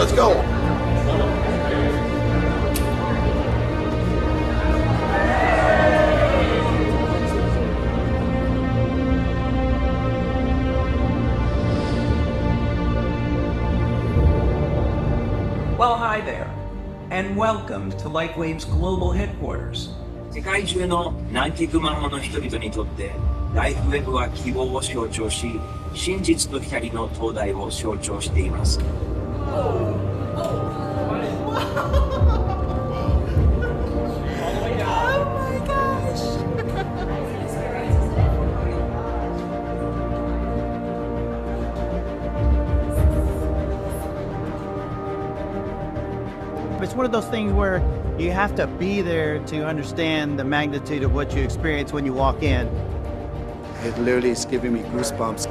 let's go. Well, hi there, and welcome to LifeWave's global headquarters. 世界中の何百万もの人々にとってライフウェブは希望を象徴し、真実と光の灯台を象徴しています。It's one of those things where you have to be there to understand the magnitude of what you experience when you walk in. It literally is giving me goosebumps.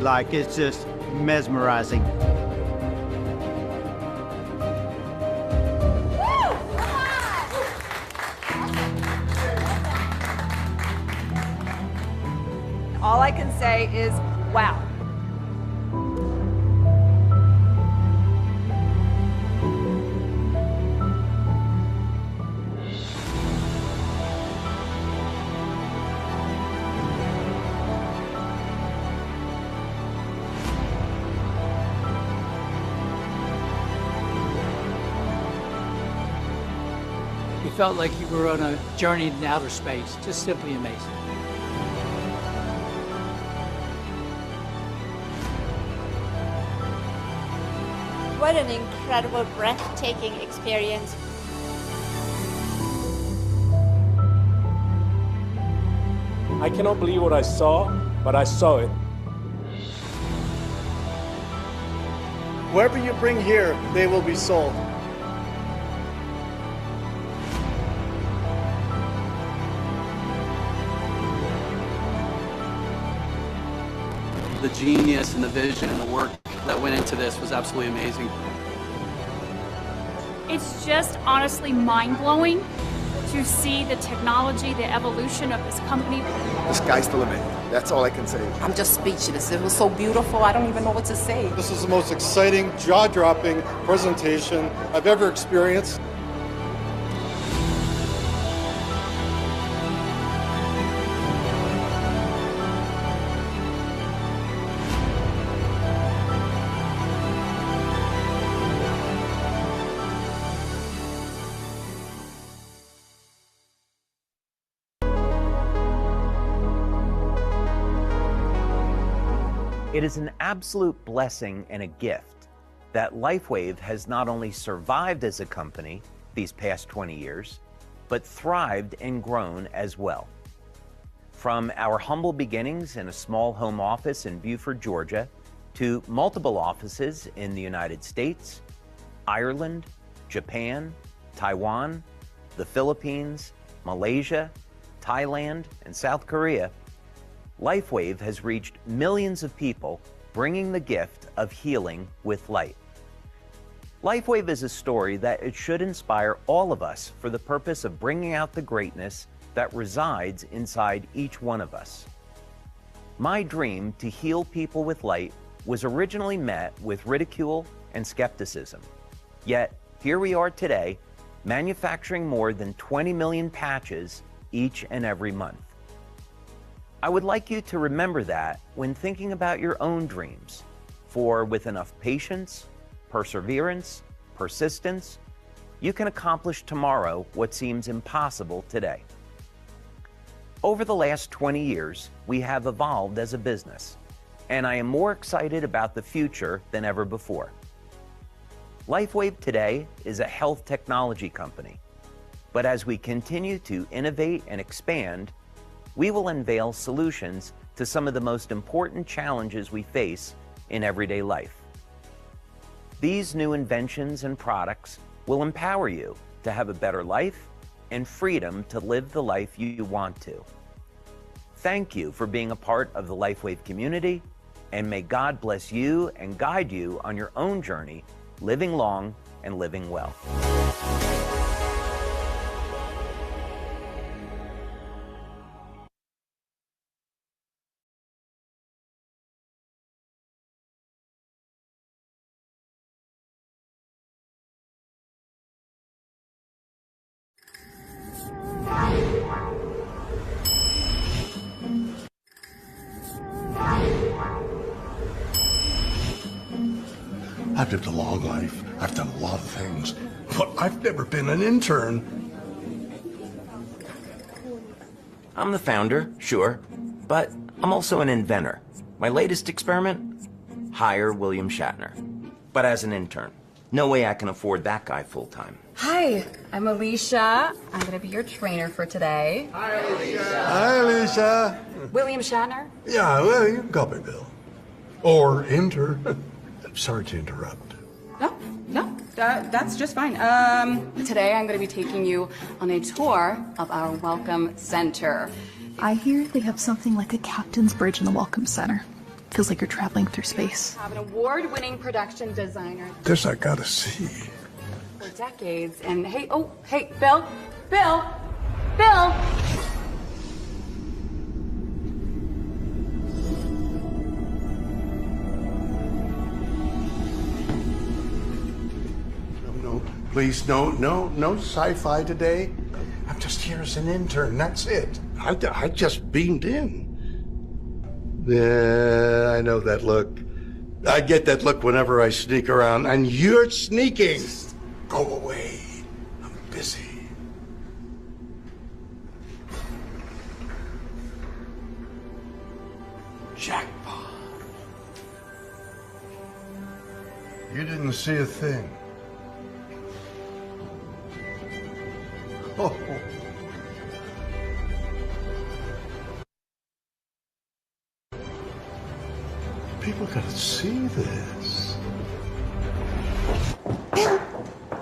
Like, it's just mesmerizing. All I can say is, wow. You felt like you were on a journey in outer space, just simply amazing. What an incredible, breathtaking experience. I cannot believe what I saw, but I saw it. Whoever you bring here, they will be sold. The genius and the vision and the work that went into this was absolutely amazing. It's just honestly mind-blowing to see the technology, the evolution of this company. The sky's the limit. That's all I can say. I'm just speechless. It was so beautiful. I don't even know what to say. This is the most exciting, jaw-dropping presentation I've ever experienced. It is an absolute blessing and a gift that LifeWave has not only survived as a company these past 20 years, but thrived and grown as well. From our humble beginnings in a small home office in Beaufort, Georgia, to multiple offices in the United States, Ireland, Japan, Taiwan, the Philippines, Malaysia, Thailand, and South Korea, LifeWave has reached millions of people, bringing the gift of healing with light. LifeWave is a story that it should inspire all of us for the purpose of bringing out the greatness that resides inside each one of us. My dream to heal people with light was originally met with ridicule and skepticism. Yet, here we are today, manufacturing more than 20 million patches each and every month. I would like you to remember that when thinking about your own dreams, for with enough patience, perseverance, persistence, you can accomplish tomorrow what seems impossible today. Over the last 20 years, we have evolved as a business, and I am more excited about the future than ever before. LifeWave today is a health technology company, but as we continue to innovate and expand, we will unveil solutions to some of the most important challenges we face in everyday life. These new inventions and products will empower you to have a better life and freedom to live the life you want to. Thank you for being a part of the LifeWave community, and may God bless you and guide you on your own journey, living long and living well. I've lived a long life. I've done a lot of things, but I've never been an intern. I'm the founder, sure, but I'm also an inventor. My latest experiment? Hire William Shatner. But as an intern. No way I can afford that guy full-time. Hi, I'm Alicia. I'm going to be your trainer for today. Hi, Alicia. Hi, Alicia. William Shatner? Yeah, well, you can call me Bill. Or intern. Sorry to interrupt. No, that's just fine. Today I'm going to be taking you on a tour of our Welcome Center. I hear they have something like a captain's bridge in the Welcome Center. Feels like you're traveling through space. I have an award-winning production designer. This I gotta see. For decades, and hey, Bill! No, please, no sci-fi today. I'm just here as an intern, that's it. I just beamed in. Yeah, I know that look. I get that look whenever I sneak around, and you're sneaking. Go away. I'm busy. Jackpot. You didn't see a thing. Oh. People gotta see this.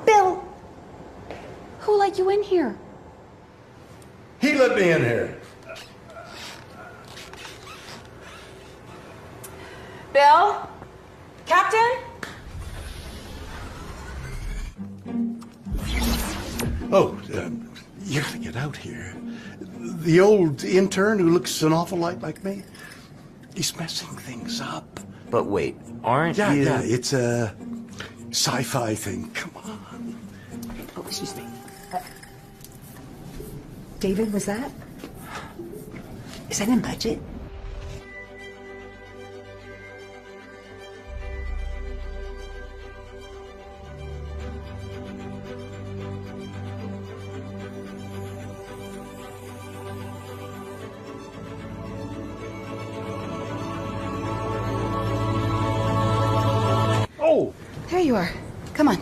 Bill! Who let you in here? He let me in here. Bill? Captain? Oh, you gotta get out here. The old intern who looks an awful lot like me, he's messing things up. But wait, aren't you... Yeah, it's a sci-fi thing. Come on. Oh, excuse me. David, was that? Is that in budget? There you are. Come on.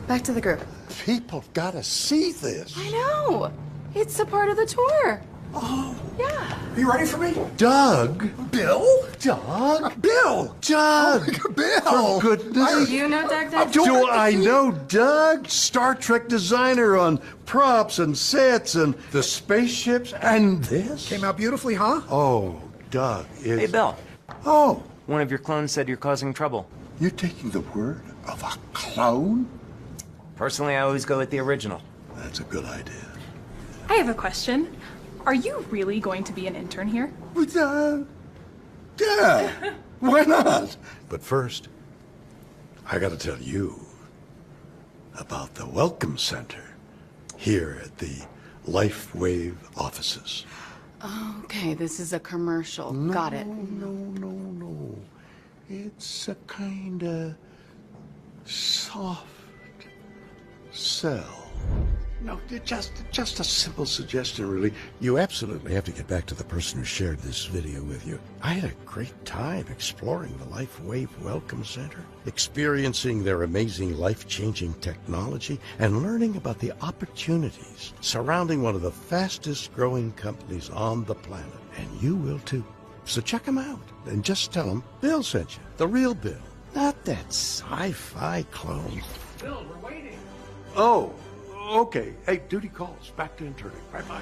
Back to the group. People gotta see this. I know. It's a part of the tour. Oh. Yeah. Are you ready for me? Doug. Bill? Doug. Bill. Doug. Bill. For goodness. Do you know Doug? Do I know Doug? Star Trek designer on props and sets and the spaceships and this? Came out beautifully, huh? Oh, Doug is... Hey, Bill. Oh. One of your clones said you're causing trouble. You're taking the word of a clone? Personally, I always go with the original. That's a good idea. I have a question. Are you really going to be an intern here? Yeah. Why not? But first, I gotta tell you about the Welcome Center here at the LifeWave offices. Okay, this is a commercial. Got it. No. It's a kind of soft sell. No, just a simple suggestion, really. You absolutely have to get back to the person who shared this video with you. I had a great time exploring the LifeWave Welcome Center, experiencing their amazing life-changing technology, and learning about the opportunities surrounding one of the fastest-growing companies on the planet. And you will too. So check them out, and just tell them Bill sent you. The real Bill, not that sci-fi clone. Bill, we're waiting. Oh, okay. Hey, duty calls. Back to interning. Bye-bye.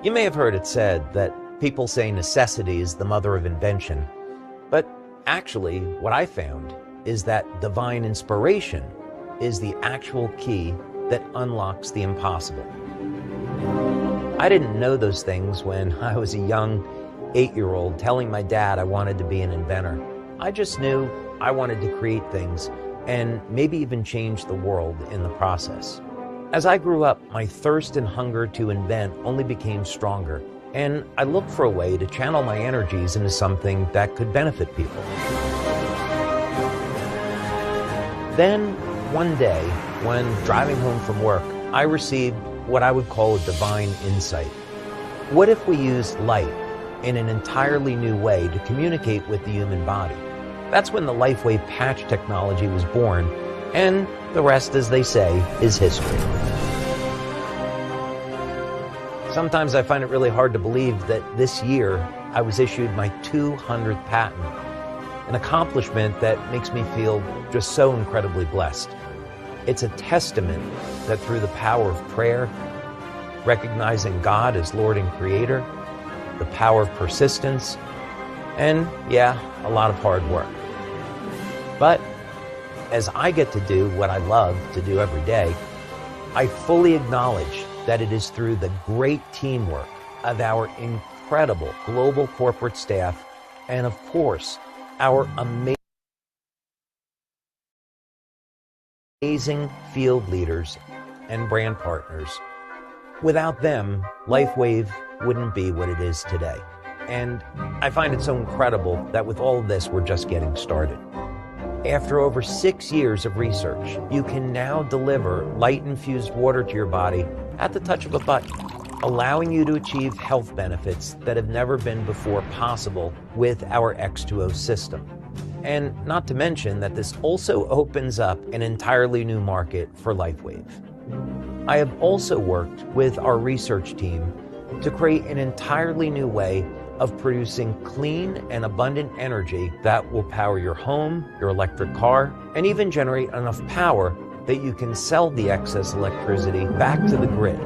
You may have heard it said that people say necessity is the mother of invention, but actually what I found is that divine inspiration is the actual key that unlocks the impossible. I didn't know those things when I was a young 8-year-old telling my dad I wanted to be an inventor. I just knew I wanted to create things and maybe even change the world in the process. As I grew up, my thirst and hunger to invent only became stronger, and I looked for a way to channel my energies into something that could benefit people. Then, one day, when driving home from work, I received what I would call a divine insight. What if we used light in an entirely new way to communicate with the human body? That's when the LifeWave patch technology was born, and the rest, as they say, is history. Sometimes I find it really hard to believe that this year I was issued my 200th patent, an accomplishment that makes me feel just so incredibly blessed. It's a testament that through the power of prayer, recognizing God as Lord and Creator, the power of persistence, and yeah, a lot of hard work. But as I get to do what I love to do every day, I fully acknowledge that it is through the great teamwork of our incredible global corporate staff and, of course, our amazing field leaders and brand partners. Without them, LifeWave wouldn't be what it is today. And I find it so incredible that with all of this, we're just getting started. After over 6 years of research, you can now deliver light-infused water to your body at the touch of a button, allowing you to achieve health benefits that have never been before possible with our X2O system. And not to mention that this also opens up an entirely new market for LifeWave. I have also worked with our research team to create an entirely new way of producing clean and abundant energy that will power your home, your electric car, and even generate enough power that you can sell the excess electricity back to the grid.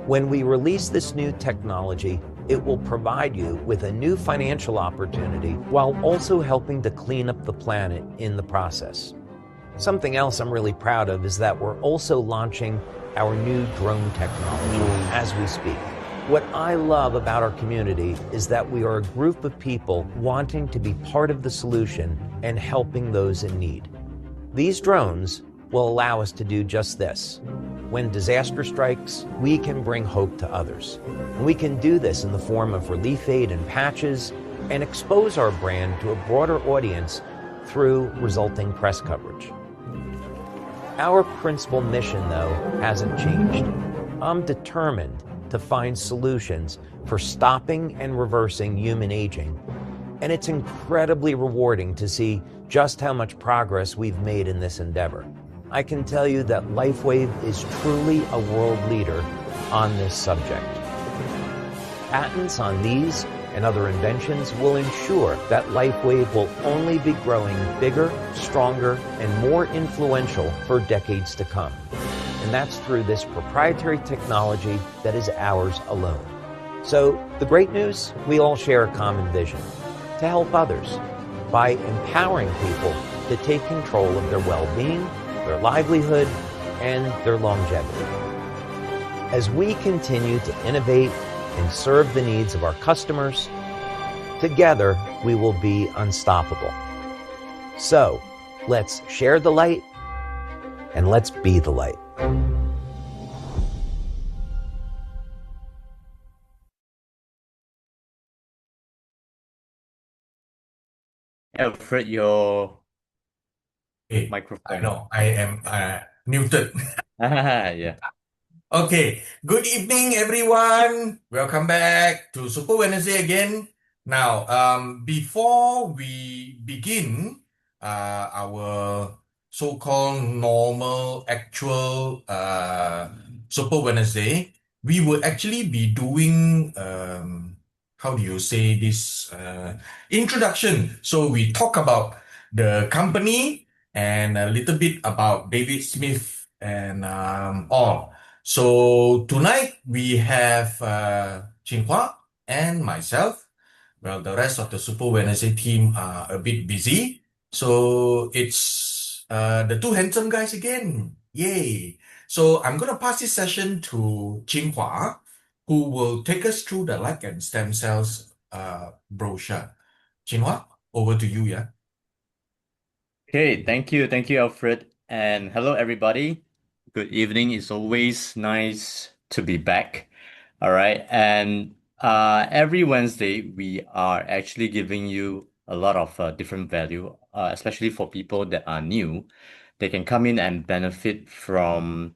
When we release this new technology, it will provide you with a new financial opportunity while also helping to clean up the planet in the process. Something else I'm really proud of is that we're also launching our new drone technology as we speak. What I love about our community is that we are a group of people wanting to be part of the solution and helping those in need. These drones will allow us to do just this. When disaster strikes, we can bring hope to others. And we can do this in the form of relief aid and patches and expose our brand to a broader audience through resulting press coverage. Our principal mission, though, hasn't changed. I'm determined to find solutions for stopping and reversing human aging, and it's incredibly rewarding to see just how much progress we've made in this endeavor. I can tell you that LifeWave is truly a world leader on this subject. Patents on these and other inventions will ensure that LifeWave will only be growing bigger, stronger, and more influential for decades to come. And that's through this proprietary technology that is ours alone. So the great news, we all share a common vision: to help others by empowering people to take control of their well-being, their livelihood, and their longevity. As we continue to innovate and serve the needs of our customers, together we will be unstoppable. So let's share the light and let's be the light. Alfred, your Hey, microphone. I know I am muted. Yeah. Okay, good evening, everyone. Welcome back to Super Wednesday again. Now, before we begin our so-called normal, actual Super Wednesday, we will actually be doing how do you say this introduction. So we talk about the company and a little bit about David Smith and all. So tonight we have Jinhua and myself. Well, the rest of the Super Wednesday team are a bit busy. So it's the two handsome guys again. Yay. So I'm going to pass this session to Jinhua, who will take us through the like and stem cells brochure. Jinhua, over to you, yeah. Okay, thank you, Alfred, and hello, everybody. Good evening. It's always nice to be back. All right, and every Wednesday we are actually giving you a lot of different value, especially for people that are new. They can come in and benefit from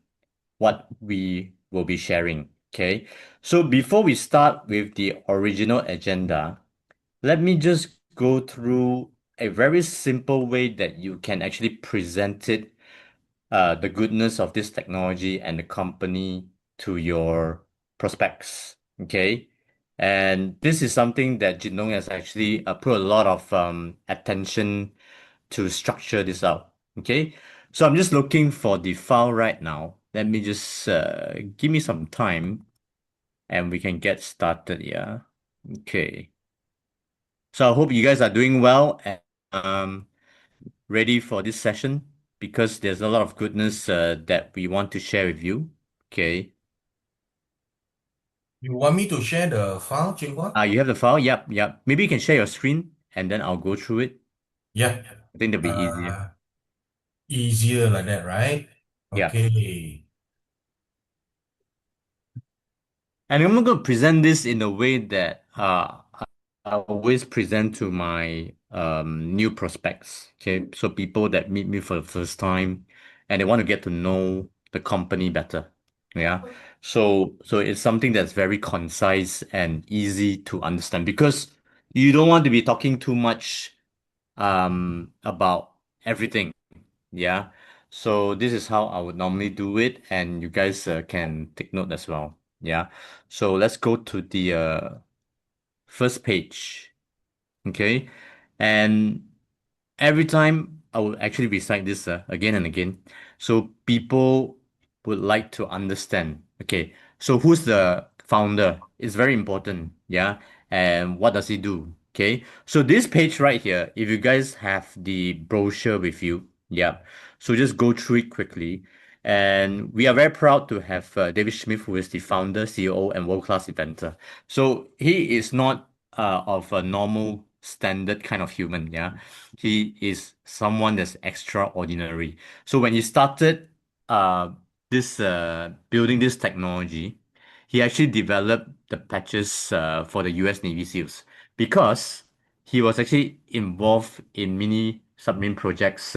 what we will be sharing. Okay, so before we start with the original agenda, let me just go through a very simple way that you can actually present it, the goodness of this technology and the company to your prospects. Okay. And this is something that Jinlong has actually put a lot of attention to structure this out. Okay. So I'm just looking for the file right now. Let me just give me some time and we can get started. Yeah. Okay. So I hope you guys are doing well and ready for this session because there's a lot of goodness that we want to share with you. Okay. You want me to share the file, Jinhua? You have the file? Yep. Maybe you can share your screen and then I'll go through it. Yeah. I think that'll be easier. Easier like that, right? Yeah. Okay. And I'm going to present this in a way that I always present to my new prospects. Okay, so people that meet me for the first time and they want to get to know the company better. Yeah. So it's something that's very concise and easy to understand because you don't want to be talking too much about everything. Yeah. So this is how I would normally do it, and you guys can take note as well. Yeah. So let's go to the first page. Okay. And every time I will actually recite this again and again. So people would like to understand. Okay. So who's the founder? It's very important. Yeah. And what does he do? Okay. So this page right here, if you guys have the brochure with you, yeah. So just go through it quickly. And we are very proud to have David Schmidt, who is the founder, CEO, and world-class inventor. So he is not of a normal standard kind of human. Yeah, he is someone that's extraordinary. So when he started this building this technology, he actually developed the patches for the US Navy SEALs because he was actually involved in mini submarine projects,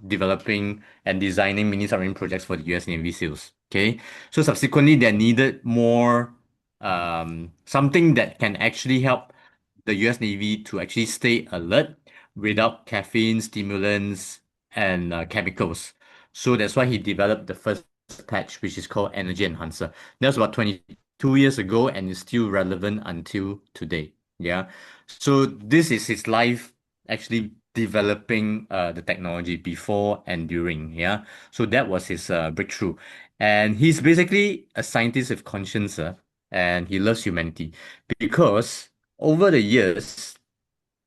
developing and designing mini submarine projects for the US Navy SEALs. Okay, so subsequently they needed more something that can actually help the US Navy to actually stay alert without caffeine, stimulants, and chemicals. So that's why he developed the first patch, which is called Energy Enhancer. That was about 22 years ago and is still relevant until today. Yeah. So this is his life actually developing the technology before and during. Yeah. So that was his breakthrough. And he's basically a scientist with conscience, and he loves humanity because over the years,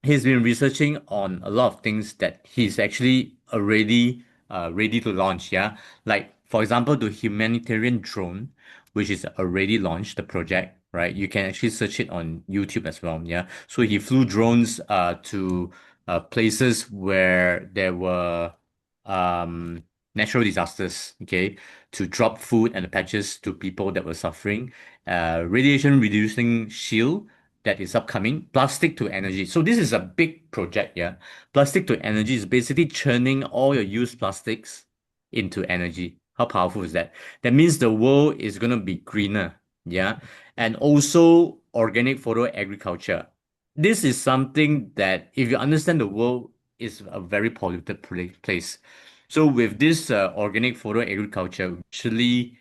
he's been researching on a lot of things that he's actually already ready to launch. Yeah, like for example, the humanitarian drone, which is already launched, the project. Right, you can actually search it on YouTube as well. Yeah, so he flew drones to places where there were natural disasters. Okay, to drop food and patches to people that were suffering. Radiation reducing shield that is upcoming, plastic to energy. So this is a big project, yeah. Plastic to energy is basically churning all your used plastics into energy. How powerful is that? That means the world is going to be greener, yeah. And also organic photo agriculture. This is something that if you understand the world is a very polluted place. So with this organic photo agriculture, we actually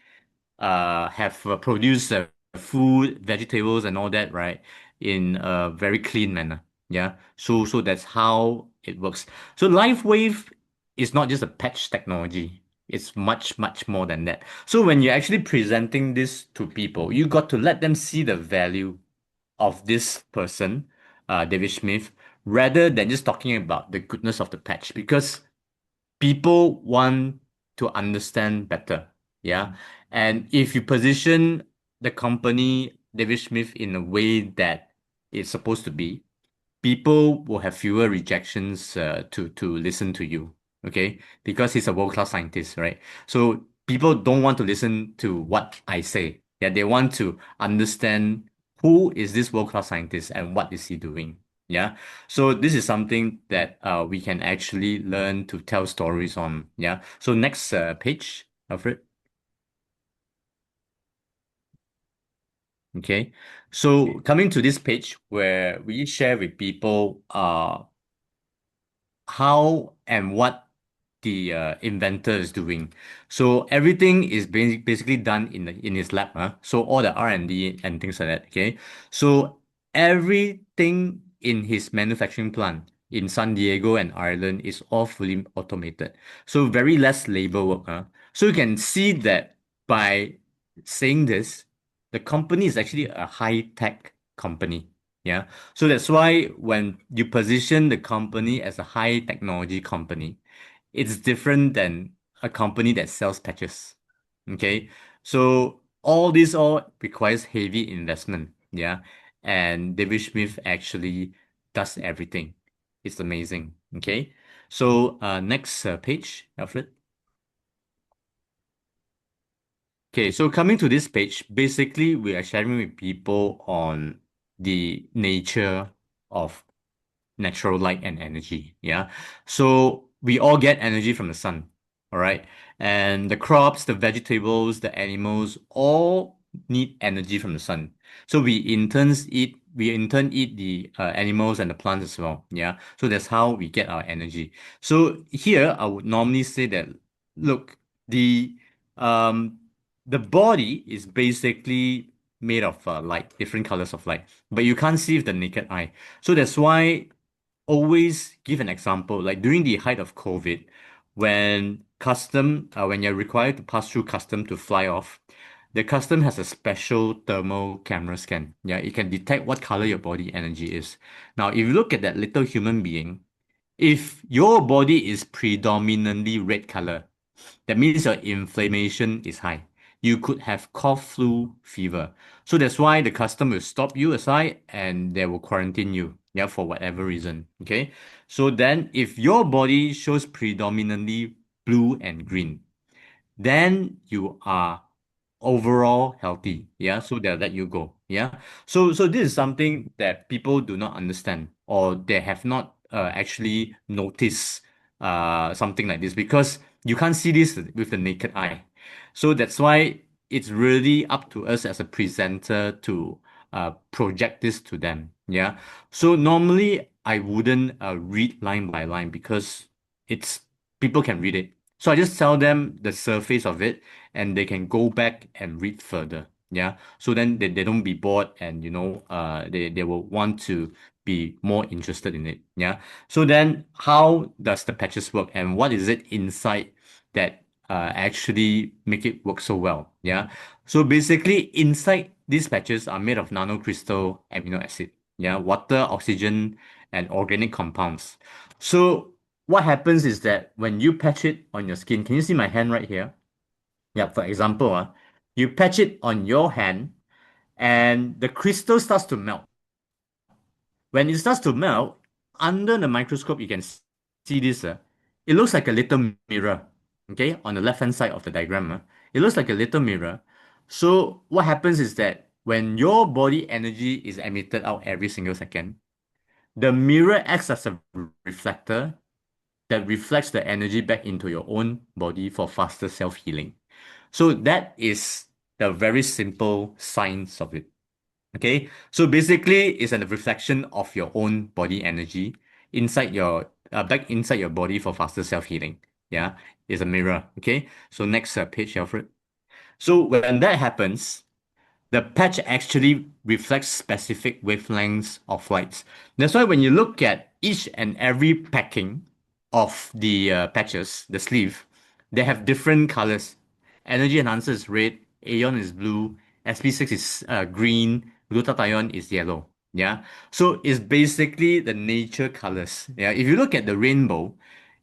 have produced food, vegetables, and all that, right, in a very clean manner. Yeah. So that's how it works. So LifeWave is not just a patch technology. It's much, much more than that. So when you're actually presenting this to people, you got to let them see the value of this person, David Schmidt, rather than just talking about the goodness of the patch, because people want to understand better. Yeah. And if you position the company, David Schmidt, in a way that it's supposed to be, people will have fewer rejections to listen to you. Okay, because he's a world-class scientist, right? So people don't want to listen to what I say. Yeah, they want to understand who is this world-class scientist and what is he doing. Yeah, so this is something that we can actually learn to tell stories on. Yeah, so next page, Alfred. Okay, so coming to this page where we share with people how and what the inventor is doing. So everything is basically done in his lab. So all the R&D and things like that. Okay. So everything in his manufacturing plant in San Diego and Ireland is all fully automated. So very less labor work. So you can see that by saying this, the company is actually a high-tech company. Yeah. So that's why when you position the company as a high technology company, it's different than a company that sells patches. Okay. So all requires heavy investment. Yeah. And David Schmidt actually does everything. It's amazing. Okay. So next page, Alfred. Okay, so coming to this page, basically we are sharing with people on the nature of natural light and energy. Yeah. So we all get energy from the sun. All right. And the crops, the vegetables, the animals all need energy from the sun. So we in turn eat the animals and the plants as well. Yeah. So that's how we get our energy. So here I would normally say that, look, um the body is basically made of light, different colors of light, but you can't see with the naked eye. So that's why always give an example. Like during the height of COVID, when you're required to pass through custom to fly off, the custom has a special thermal camera scan. Yeah, it can detect what color your body energy is. Now, if you look at that little human being, if your body is predominantly red color, that means your inflammation is high. You could have cough, flu, fever. So that's why the custom will stop you aside and they will quarantine you, yeah, for whatever reason. Okay. So then if your body shows predominantly blue and green, then you are overall healthy. Yeah. So they'll let you go. Yeah. So this is something that people do not understand, or they have not actually noticed something like this, because you can't see this with the naked eye. So that's why it's really up to us as a presenter to project this to them. Yeah. So normally I wouldn't read line by line, because it's people can read it. So I just tell them the surface of it and they can go back and read further. Yeah. So then they don't be bored, and they will want to be more interested in it. Yeah. So then how does the patches work, and what is it inside that actually make it work so well? Yeah. So basically inside these patches are made of nanocrystal amino acid. Yeah. Water, oxygen, and organic compounds. So what happens is that when you patch it on your skin, can you see my hand right here? Yeah, for example, you patch it on your hand and the crystal starts to melt. When it starts to melt, under the microscope, you can see this. It looks like a little mirror, okay, on the left-hand side of the diagram. It looks like a little mirror. So what happens is that when your body energy is emitted out every single second, the mirror acts as a reflector that reflects the energy back into your own body for faster self-healing. So that is the very simple science of it. Okay, so basically it's a reflection of your own body energy inside your back inside your body for faster self-healing. Yeah, it's a mirror. Okay, so next page, Alfred. So when that happens, the patch actually reflects specific wavelengths of lights. That's why when you look at each and every packing of the patches, the sleeve, they have different colors. Energy enhancer is red, Aeon is blue, SP6 is green, glutathione is yellow. Yeah. So it's basically the nature colors. Yeah. If you look at the rainbow,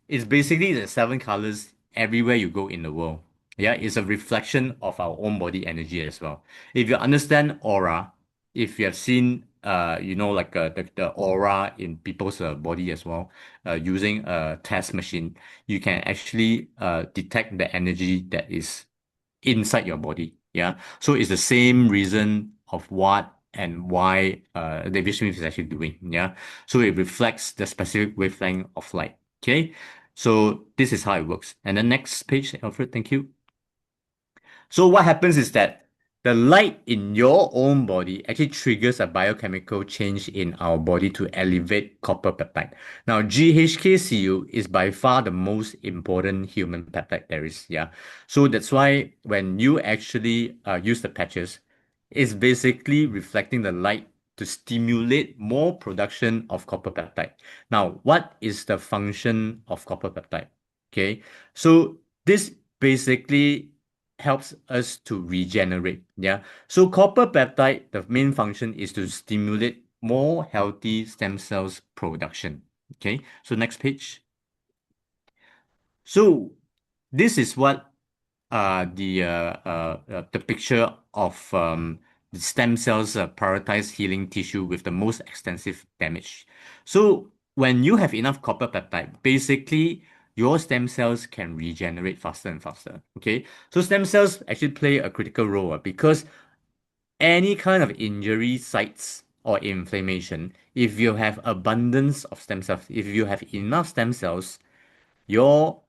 it's basically the 7 colors everywhere you go in the world. Yeah. It's a reflection of our own body energy as well. If you understand aura, if you have seen like the aura in people's body as well, using a test machine, you can actually detect the energy that is inside your body. Yeah. So it's the same reason of what and why David Smith is actually doing. Yeah. So it reflects the specific wavelength of light. Okay. So this is how it works. And the next page, Alfred, thank you. So what happens is that the light in your own body actually triggers a biochemical change in our body to elevate copper peptide. Now, GHK-Cu is by far the most important human peptide there is. Yeah. So that's why when you actually use the patches, it's basically reflecting the light to stimulate more production of copper peptide. Now, what is the function of copper peptide? Okay. So this basically helps us to regenerate. Yeah. So copper peptide, the main function is to stimulate more healthy stem cells production. Okay. So next page. So this is what the picture of the stem cells prioritize healing tissue with the most extensive damage. So when you have enough copper peptide, basically your stem cells can regenerate faster and faster. Okay, so stem cells actually play a critical role because any kind of injury sites or inflammation, if you have abundance of stem cells, if you have enough stem cells, your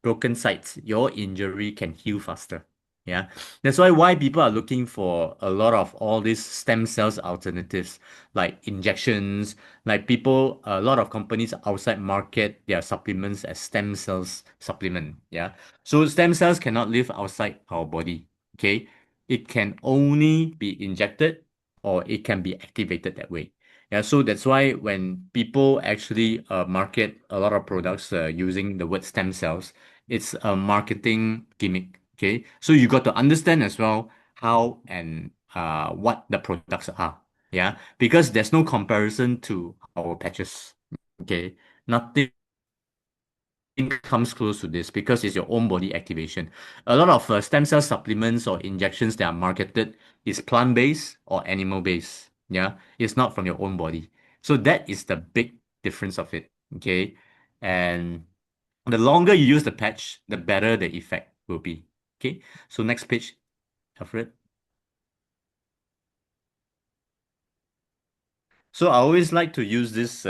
broken sites, your injury can heal faster. Yeah. That's why people are looking for a lot of all these stem cells alternatives, like injections, like a lot of companies outside market their supplements as stem cells supplement. Yeah. So stem cells cannot live outside our body. Okay. It can only be injected or it can be activated that way. Yeah, so that's why when people actually market a lot of products using the word stem cells, it's a marketing gimmick. Okay, so you got to understand as well how and what the products are. Yeah, because there's no comparison to our patches. Okay, nothing comes close to this because it's your own body activation. A lot of stem cell supplements or injections that are marketed is plant-based or animal-based. Yeah, it's not from your own body. So that is the big difference of it. Okay, and the longer you use the patch, the better the effect will be. Okay, so next page, Alfred. So I always like to use this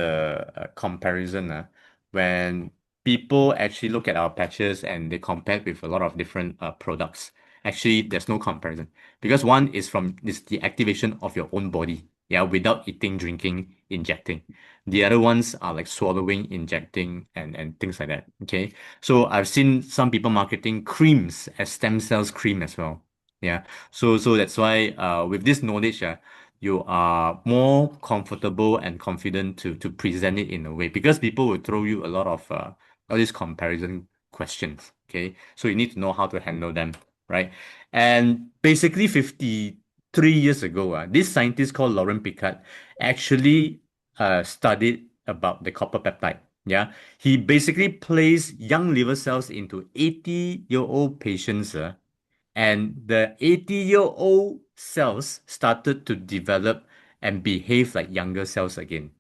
comparison when people actually look at our patches and they compare with a lot of different products. Actually, there's no comparison because one is the activation of your own body, yeah, without eating, drinking, injecting. The other ones are like swallowing, injecting, and things like that. Okay, so I've seen some people marketing creams as stem cells cream as well. Yeah, so that's why with this knowledge, you are more comfortable and confident to present it in a way because people will throw you a lot of all these comparison questions. Okay, so you need to know how to handle them, right? And basically, 53 years ago, this scientist called Laurent Picard actually studied about the copper peptide. Yeah, he basically placed young liver cells into 80-year-old patients. And the 80-year-old cells started to develop and behave like younger cells again.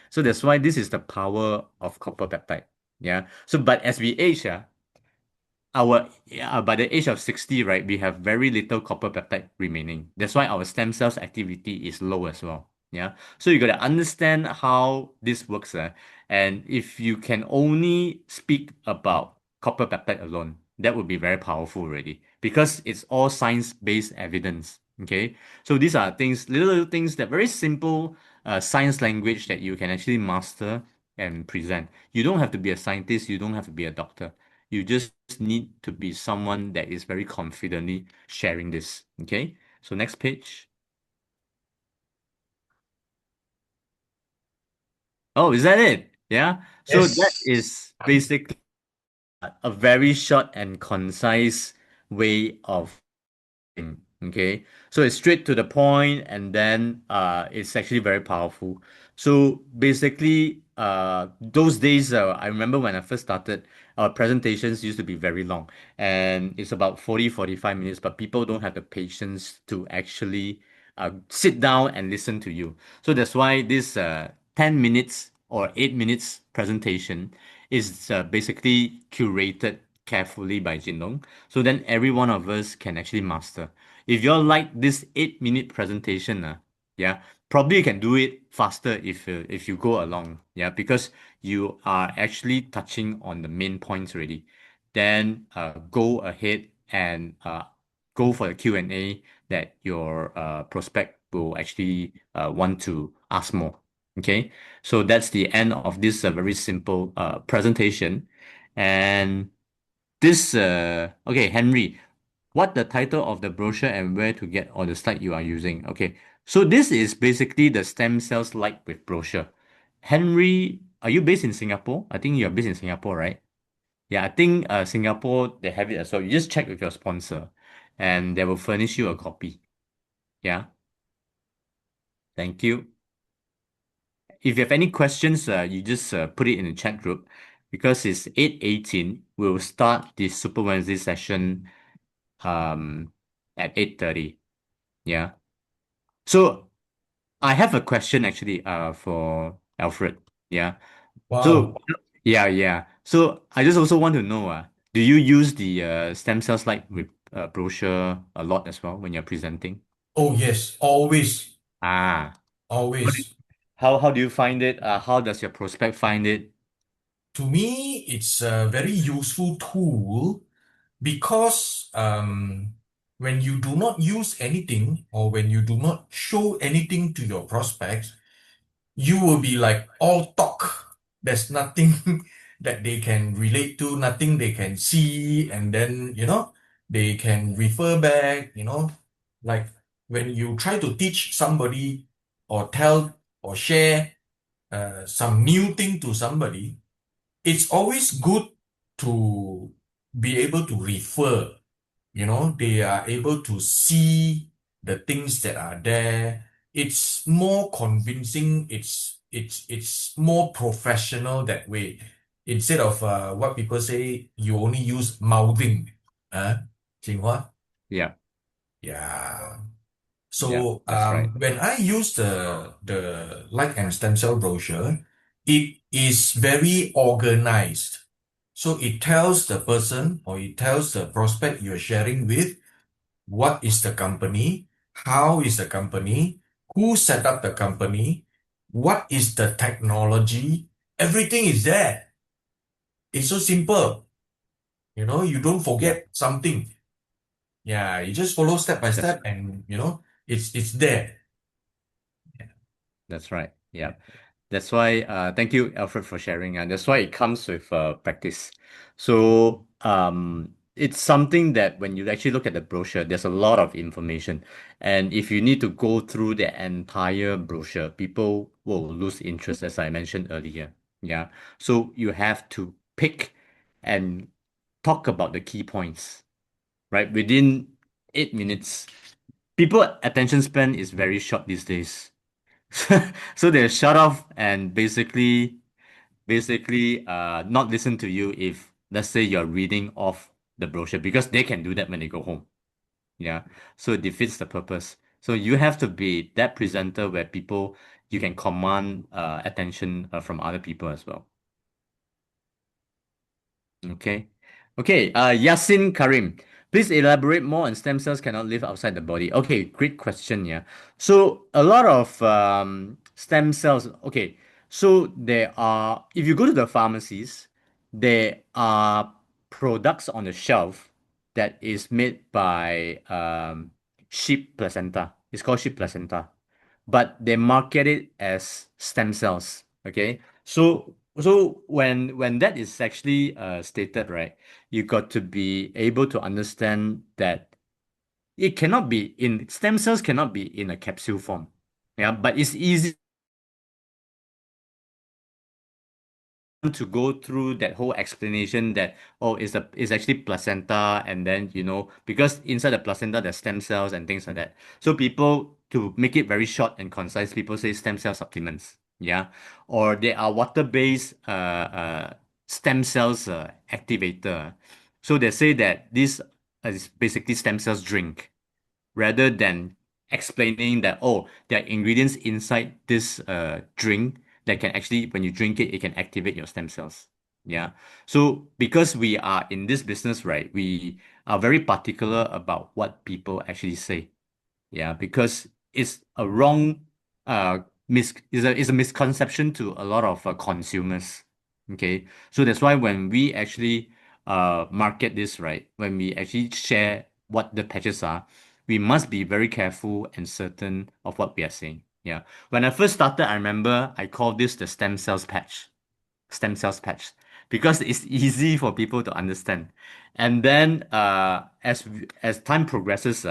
So that's why this is the power of copper peptide. Yeah. So, but as we age, by the age of 60, right, we have very little copper peptide remaining. That's why our stem cells activity is low as well. Yeah. So you got to understand how this works. And if you can only speak about copper peptide alone, that would be very powerful already because it's all science-based evidence. Okay. So these are things, little things that very simple science language that you can actually master and present. You don't have to be a scientist. You don't have to be a doctor. You just need to be someone that is very confidently sharing this. Okay. So next page. Oh, is that it? Yeah. So that Yes. is basically a very short and concise way of okay, so it's straight to the point, and then it's actually very powerful. So basically, those days, I remember when I first started, our presentations used to be very long, and it's about 45 minutes, but people don't have the patience to actually sit down and listen to you. So that's why this 10 minutes or 8 minutes presentation is basically curated carefully by Jinlong. So then every one of us can actually master. If you all like this 8-minute presentation, yeah, probably you can do it faster if you go along, yeah, because you are actually touching on the main points already. Then go ahead and go for the Q&A that your prospect will actually want to ask more. Okay, so that's the end of this very simple presentation. And this, okay, Henry, what the title of the brochure and where to get all the slide you are using. Okay, so this is basically the stem cells light with brochure. Henry, are you based in Singapore? I think you're based in Singapore, right? Yeah, I think Singapore, they have it as well. You just check with your sponsor and they will furnish you a copy. Yeah. Thank you. If you have any questions, you just put it in the chat group because it's 8:18. We'll start the Super Wednesday session at 8:30. Yeah. So I have a question actually for Alfred. Yeah. So Wow. yeah. So I just also want to know do you use the stem cell slide with brochure a lot as well when you're presenting? Oh, yes, always. Ah. Always. How do you find it? How does your prospect find it? To me, it's a very useful tool because when you do not use anything or when you do not show anything to your prospects, you will be like all talk. There's nothing that they can relate to, nothing they can see, and then, they can refer back, like when you try to teach somebody or tell or share some new thing to somebody, it's always good to be able to refer. They are able to see the things that are there. It's more convincing. It's more professional that way. Instead of what people say, you only use mouthing. Jinghua? Yeah. Yeah. Yeah, So that's right. when I use the light and stem cell brochure, it is very organized. So it tells the person or it tells the prospect you're sharing with what is the company, how is the company, who set up the company, what is the technology, everything is there. It's so simple. You don't forget something. Yeah, you just follow step by step and it's there. That's right. Yeah. That's why thank you, Alfred, for sharing. And that's why it comes with practice. So it's something that when you actually look at the brochure, there's a lot of information. And if you need to go through the entire brochure, people will lose interest, as I mentioned earlier. Yeah. So you have to pick and talk about the key points, right? Within 8 minutes. People attention span is very short these days. So they shut off and basically not listen to you if let's say you're reading off the brochure because they can do that when they go home. Yeah. So it defeats the purpose. So you have to be that presenter where people you can command attention from other people as well. Okay. Okay. Yasin Karim, please elaborate more on stem cells cannot live outside the body. Okay, great question. Yeah. So a lot of stem cells. Okay. So there are, if you go to the pharmacies, there are products on the shelf that is made by sheep placenta. It's called sheep placenta, but they market it as stem cells. Okay. So when that is actually stated, right, you got to be able to understand that it cannot be in stem cells cannot be in a capsule form. Yeah, but it's easy to go through that whole explanation that it's actually placenta, and then because inside the placenta there's stem cells and things like that. So people, to make it very short and concise, people say stem cell supplements, yeah, or they are water-based stem cells activator. So they say that this is basically stem cells drink, rather than explaining that, there are ingredients inside this drink that can actually, when you drink it, it can activate your stem cells. Yeah. So because we are in this business, right, we are very particular about what people actually say. Yeah, because it's a wrong is a misconception to a lot of consumers. Okay. So that's why when we actually market this, right, when we actually share what the patches are, we must be very careful and certain of what we are saying. Yeah. When I first started, I remember I called this the stem cells patch, because it's easy for people to understand. And then as time progresses,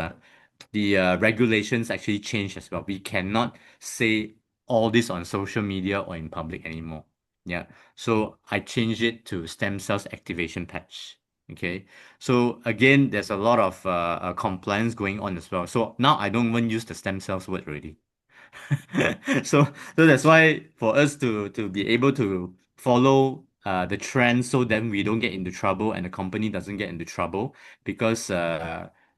the regulations actually change as well. We cannot say all this on social media or in public anymore. Yeah. So I changed it to stem cells activation patch. Okay. So again, there's a lot of compliance going on as well. So now I don't even use the stem cells word already. So that's why for us to be able to follow the trend, so then we don't get into trouble and the company doesn't get into trouble, because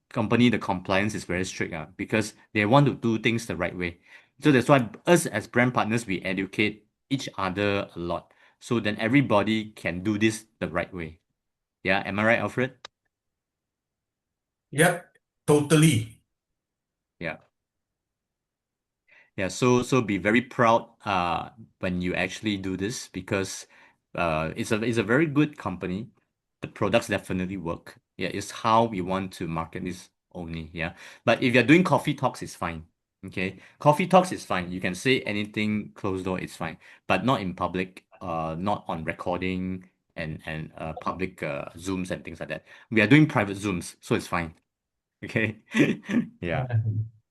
company, the compliance is very strict, because they want to do things the right way. So that's why us as brand partners, we educate each other a lot, so then everybody can do this the right way. Yeah, am I right, Alfred? Yep, totally. Yeah. Yeah, so be very proud when you actually do this, because it's a very good company. The products definitely work. Yeah, it's how we want to market this only. Yeah. But if you're doing coffee talks, it's fine. Okay. Coffee talks is fine. You can say anything closed door, it's fine. But not in public, not on recording and public Zooms and things like that. We are doing private Zooms, so it's fine. Okay. Yeah.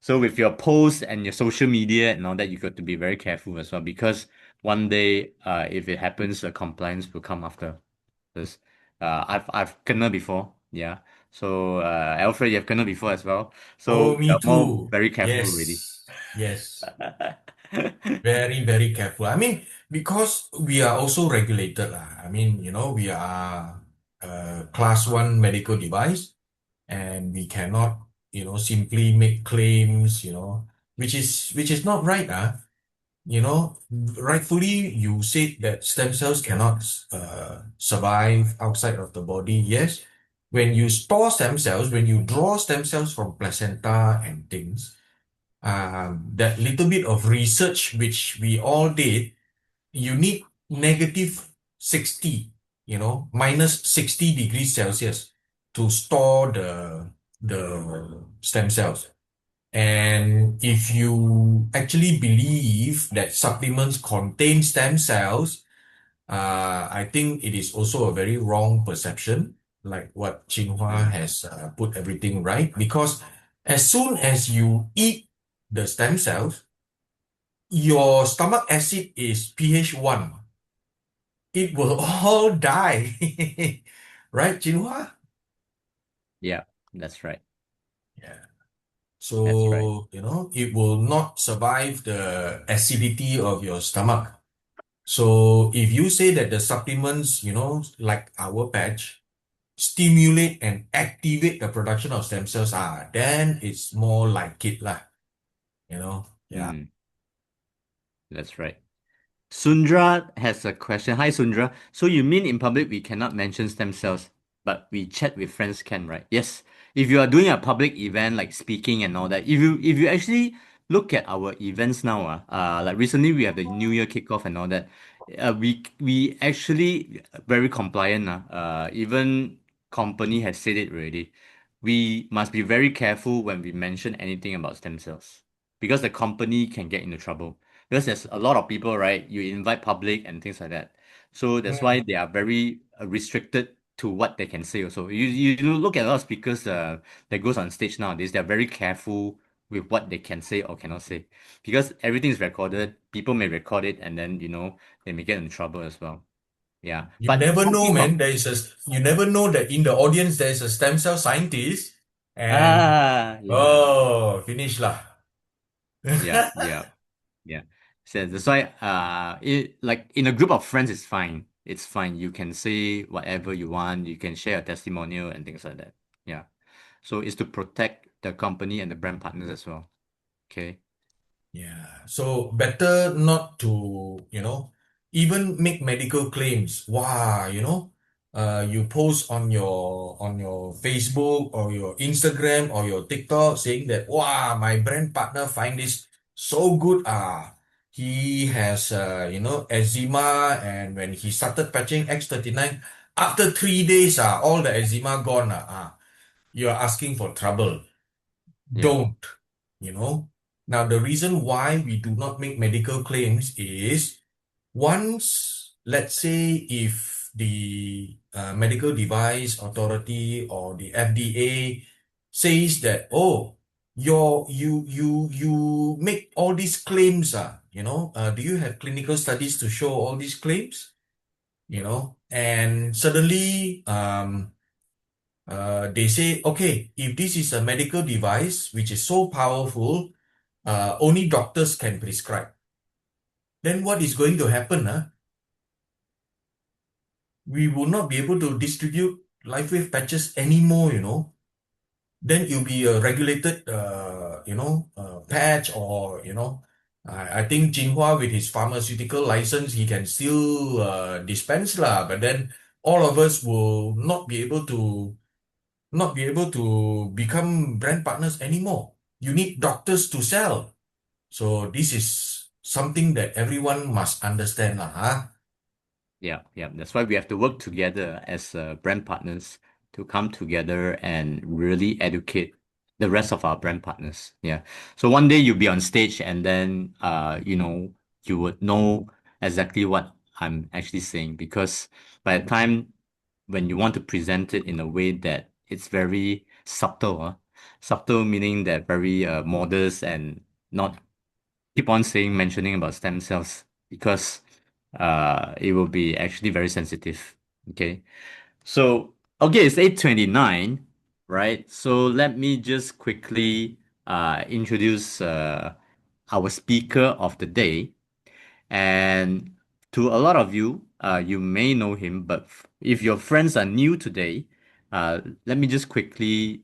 So with your posts and your social media and all that, you got to be very careful as well, because one day, if it happens, the compliance will come after this. I've kena before, yeah. So Alfred, you've kena before as well. So Oh, me you're more too. very careful already. Yes, yes. Very, very careful. I mean, because we are also regulated, lah. I mean, we are a class 1 medical device, and we cannot, simply make claims, which is not right, rightfully you said that stem cells cannot survive outside of the body. Yes, when you store stem cells, when you draw stem cells from placenta and things, that little bit of research which we all did, you need negative 60, minus 60 degrees Celsius to store the stem cells. And if you actually believe that supplements contain stem cells, I think it is also a very wrong perception, like what Jinhua has put everything right. Because as soon as you eat the stem cells, your stomach acid is pH 1. It will all die. Right, Jinhua? Yeah, that's right. Yeah. That's right. So, it will not survive the acidity of your stomach. So if you say that the supplements, like our patch, stimulate and activate the production of stem cells, then it's more like it lah. Yeah. That's right. Sundra has a question. Hi, Sundra. So you mean in public we cannot mention stem cells, but we chat with friends can, right? Yes. If you are doing a public event like speaking and all that, if you actually look at our events now, like recently we have the New Year kickoff and all that, we actually very compliant. Even company has said it already. We must be very careful when we mention anything about stem cells, because the company can get into trouble. Because there's a lot of people, right? You invite public and things like that. So that's why they are very restricted to what they can say also. You look at a lot of speakers that goes on stage nowadays, they're very careful with what they can say or cannot say. Because everything is recorded, people may record it and then, they may get in trouble as well. Yeah. You But never know, talking man. about- You never know that in the audience there's a stem cell scientist, and yeah. finish lah. Yeah, yeah, yeah. So that's why like in a group of friends it's fine. It's fine. You can say whatever you want, you can share a testimonial and things like that. Yeah. So it's to protect the company and the brand partners as well. Okay. Yeah. So better not to, even make medical claims. Wow, you post on your Facebook or your Instagram or your TikTok saying that, wow, my brand partner find this so good. He has eczema, and when he started patching X39, after 3 days, all the eczema gone. You are asking for trouble. Yeah. Don't, you know. Now, the reason why we do not make medical claims is once, let's say, if the medical device authority or the FDA says that, oh, you make all these claims, do you have clinical studies to show all these claims? And suddenly, they say, okay, if this is a medical device which is so powerful, only doctors can prescribe. Then what is going to happen? We will not be able to distribute LifeWave patches anymore. Then it'll be a regulated, patch, or, I think Jinhua with his pharmaceutical license, he can still dispense lah. But then all of us will not be able to become brand partners anymore. You need doctors to sell. So this is something that everyone must understand lah. Yeah, yeah. That's why we have to work together as brand partners to come together and really educate the rest of our brand partners. Yeah. So one day you'll be on stage and then you would know exactly what I'm actually saying, because by the time when you want to present it in a way that it's very subtle, subtle meaning that very modest and not keep on mentioning about stem cells, because it will be actually very sensitive. Okay. So, okay, it's 8:29, right? So let me just quickly introduce our speaker of the day. And to a lot of you, you may know him, but if your friends are new today, let me just quickly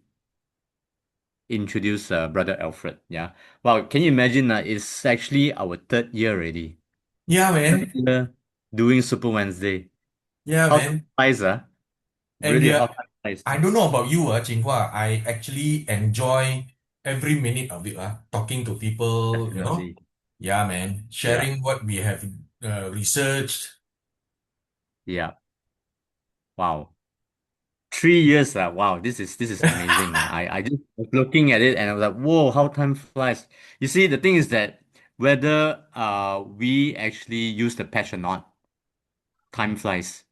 introduce Brother Alfred. Yeah. Wow, can you imagine? It's actually our third year already. Yeah, man. Third year doing Super Wednesday. Yeah, How man. flies, And really, we how are, flies. I don't know about you, Jinhua. I actually enjoy every minute of it, talking to people, Definitely. Yeah, man. Sharing what we have researched. Yeah. Wow. 3 years. Wow, this is amazing. I just was looking at it and I was like, whoa, how time flies. You see, the thing is that whether we actually use the patch or not, time flies.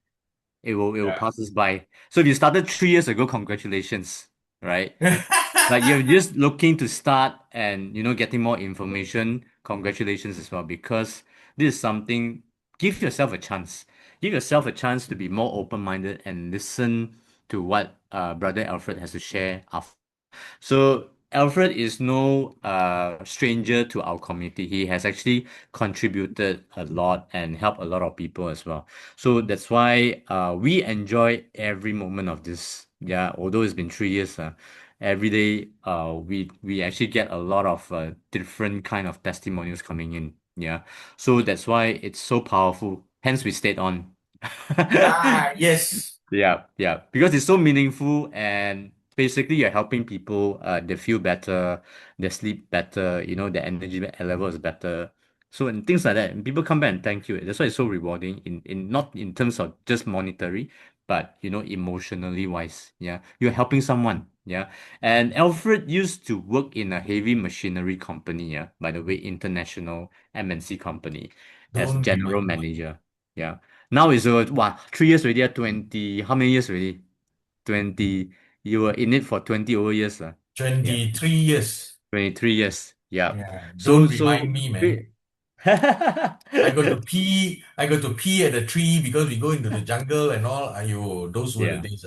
It will pass us by. So if you started 3 years ago, congratulations, right? Like you're just looking to start and getting more information, congratulations as well, because this is something, give yourself a chance. Give yourself a chance to be more open-minded and listen to what Brother Alfred has to share after. So Alfred is no stranger to our community. He has actually contributed a lot and helped a lot of people as well. So that's why we enjoy every moment of this. Yeah, although it's been 3 years, every day we actually get a lot of different kind of testimonials coming in. Yeah, so that's why it's so powerful. Hence, we stayed on. Yes. Yeah, yeah, because it's so meaningful, and basically you're helping people. They feel better, they sleep better. Their energy level is better. So and things like that, and people come back and thank you. That's why it's so rewarding. In not in terms of just monetary, but emotionally wise. Yeah, you're helping someone. Yeah, and Alfred used to work in a heavy machinery company. Yeah, by the way, international MNC company as Don't general remind me. manager. Yeah. Now is 3 years already, 20, how many years already? 20, you were in it for 20 over years. Yeah. 23 years. 23 years. Yeah. Yeah. So, Don't remind me, man. I got to pee. I got to pee at the tree because we go into the jungle and all. Ayo, those were the Yeah. days.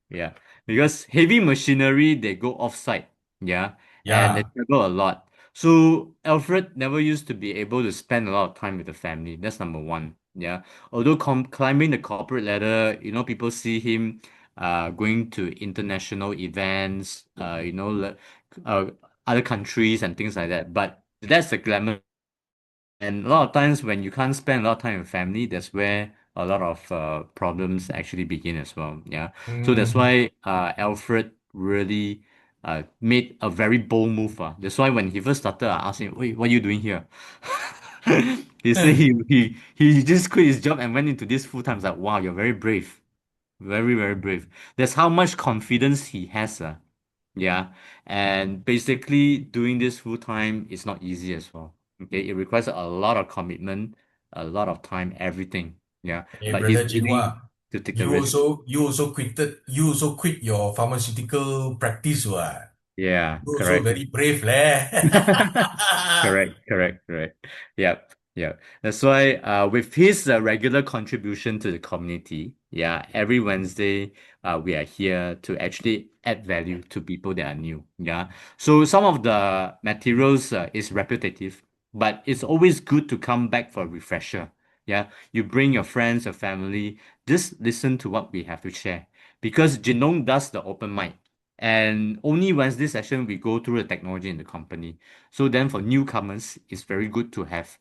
Yeah, because heavy machinery they go off-site, yeah, and they Yeah. travel a lot. So Alfred never used to be able to spend a lot of time with the family. That's number one. Yeah, although climbing the corporate ladder, people see him going to international events, uh, other countries and things like that. But that's the glamour. And a lot of times when you can't spend a lot of time with family, that's where a lot of problems actually begin as well. Yeah. So that's Mm. why Alfred really made a very bold move. That's why when he first started, I asked him, "Wait, what are you doing here?" He said he just quit his job and went into this full time. It's like, wow, you're very brave. Very, very brave. That's how much confidence he has. Yeah. And basically doing this full time is not easy as well. Okay. It requires a lot of commitment, a lot of time, everything. Yeah. Hey, But he's brother willing Jinhua, to take the you risk. also quit your pharmaceutical practice, what? Yeah, You also correct. very brave, leh. Correct. Yep, yep. That's why with his regular contribution to the community, yeah, every Wednesday we are here to actually add value to people that are new. Yeah. So some of the materials is repetitive, but it's always good to come back for a refresher. Yeah. You bring your friends, your family, just listen to what we have to share. Because Jinlong does the open mic. And only Wednesday session we go through the technology in the company. So then for newcomers, it's very good to have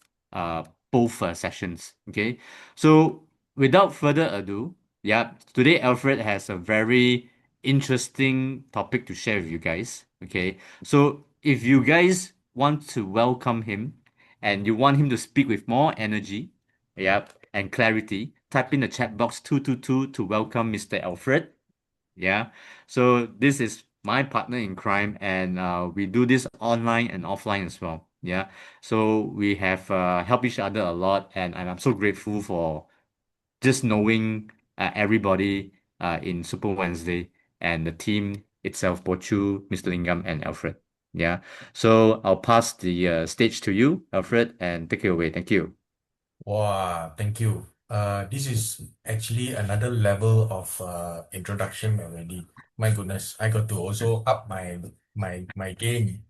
both sessions. Okay. So without further ado, yeah, today Alfred has a very interesting topic to share with you guys. Okay. So if you guys want to welcome him and you want him to speak with more energy, yeah, and clarity, type in the chat box 222 to welcome Mr. Alfred. Yeah. So this is my partner in crime, and we do this online and offline as well. Yeah. So we have helped each other a lot, and I'm so grateful for just knowing everybody in Super Wednesday and the team itself, Bochu, Mr. Lingam, and Alfred. Yeah. So I'll pass the stage to you, Alfred, and take it away. Thank you. Wow, thank you. This is actually another level of introduction already. My goodness, I got to also up my game.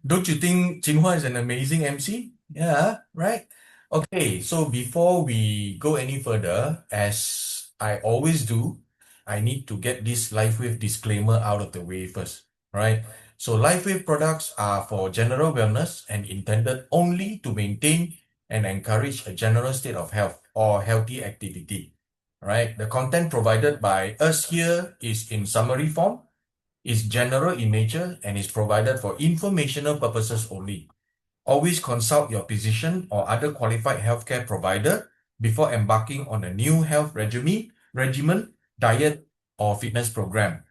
Don't you think Jinhua is an amazing MC? Yeah, right? Okay, so before we go any further, as I always do, I need to get this LifeWave disclaimer out of the way first, right? So LifeWave products are for general wellness and intended only to maintain and encourage a general state of health or healthy activity, right? The content provided by us here is in summary form, is general in nature, and is provided for informational purposes only. Always consult your physician or other qualified healthcare provider before embarking on a new health regimen, diet, or fitness program.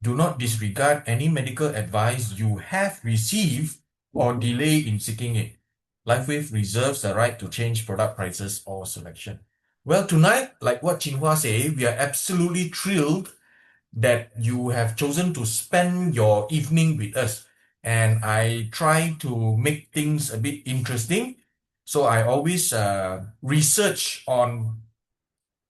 Do not disregard any medical advice you have received or delay in seeking it. LifeWave reserves the right to change product prices or selection. Well, tonight, like what Jinhua said, we are absolutely thrilled that you have chosen to spend your evening with us. And I try to make things a bit interesting. So I always research on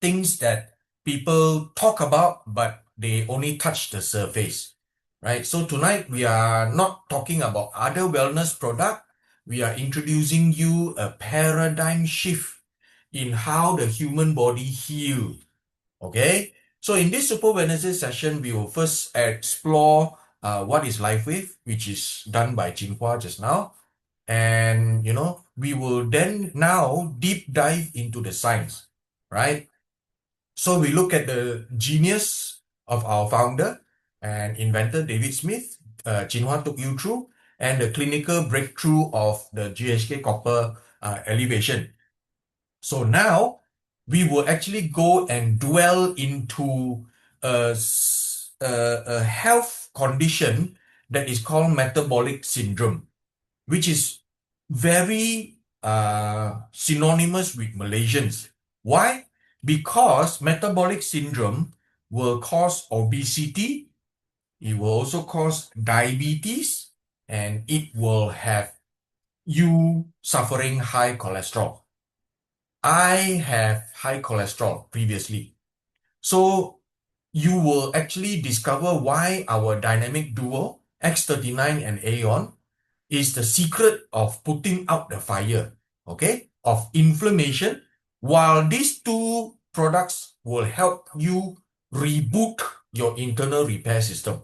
things that people talk about, but they only touch the surface, right? So tonight we are not talking about other wellness product. We are introducing you a paradigm shift in how the human body heals. Okay? So in this Super Wednesday session, we will first explore what is LifeWave, which is done by Jinhua just now. And, we will then now deep dive into the science, right? So we look at the genius of our founder and inventor, David Schmidt. Jinhua took you through, and the clinical breakthrough of the GHK copper elevation. So now we will actually go and dwell into a health condition that is called metabolic syndrome, which is very synonymous with Malaysians. Why? Because metabolic syndrome will cause obesity, it will also cause diabetes, and it will have you suffering high cholesterol. I have high cholesterol previously. So you will actually discover why our dynamic duo, X39 and Aeon, is the secret of putting out the fire, okay, of inflammation, while these two products will help you reboot your internal repair system,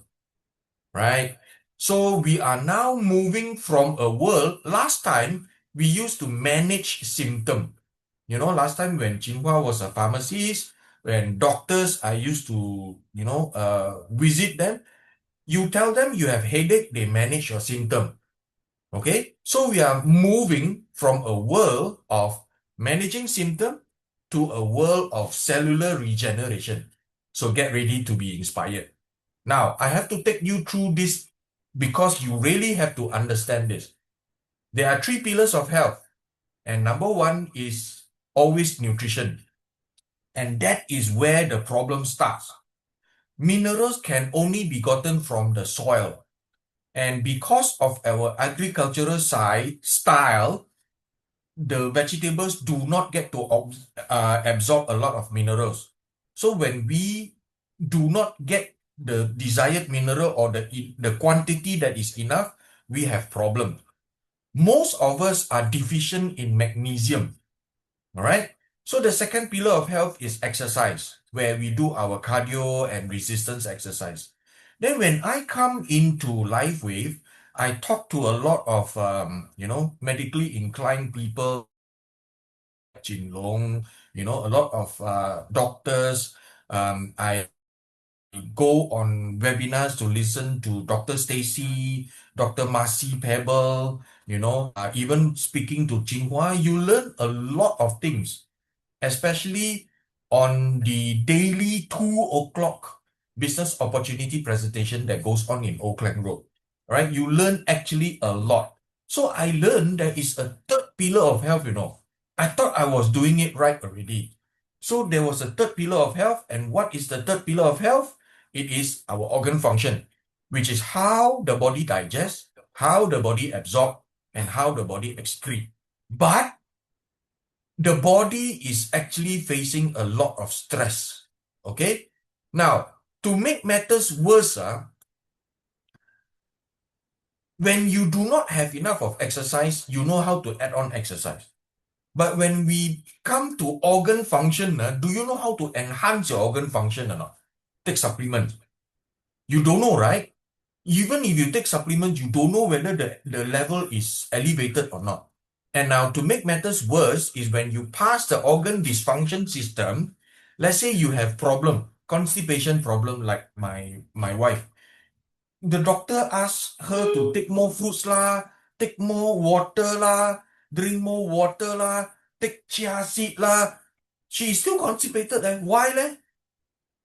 right? So we are now moving from a world, last time we used to manage symptom. You know, last time when Jinhua was a pharmacist, when doctors, I used to, visit them, you tell them you have headache, they manage your symptom. Okay, so we are moving from a world of managing symptom to a world of cellular regeneration. So get ready to be inspired. Now, I have to take you through this because you really have to understand this. There are 3 pillars of health, and number 1 is always nutrition. And that is where the problem starts. Minerals can only be gotten from the soil. And because of our agricultural style, the vegetables do not get to absorb a lot of minerals. So when we do not get the desired mineral or the quantity that is enough, we have problems. Most of us are deficient in magnesium. All right. So the second pillar of health is exercise, where we do our cardio and resistance exercise. Then when I come into LifeWave, I talk to a lot of, medically inclined people, Jinlong, a lot of doctors. I go on webinars to listen to Dr. Stacy, Dr. Marcy Pebble, even speaking to Jinhua, you learn a lot of things, especially on the daily 2:00 business opportunity presentation that goes on in Auckland Road, right? You learn actually a lot. So I learned there is a third pillar of health, I thought I was doing it right already. So there was a third pillar of health. And what is the third pillar of health? It is our organ function, which is how the body digests, how the body absorbs, and how the body excretes. But the body is actually facing a lot of stress, okay? Now, to make matters worse, when you do not have enough of exercise, you know how to add on exercise. But when we come to organ function, do you know how to enhance your organ function or not? Take supplements. You don't know, right? Even if you take supplements, you don't know whether the level is elevated or not. And now to make matters worse is when you pass the organ dysfunction system, let's say you have constipation problem like my wife. The doctor asks her to take more fruits lah, take more water lah, drink more water lah, take chia seed lah. She is still constipated. Why leh?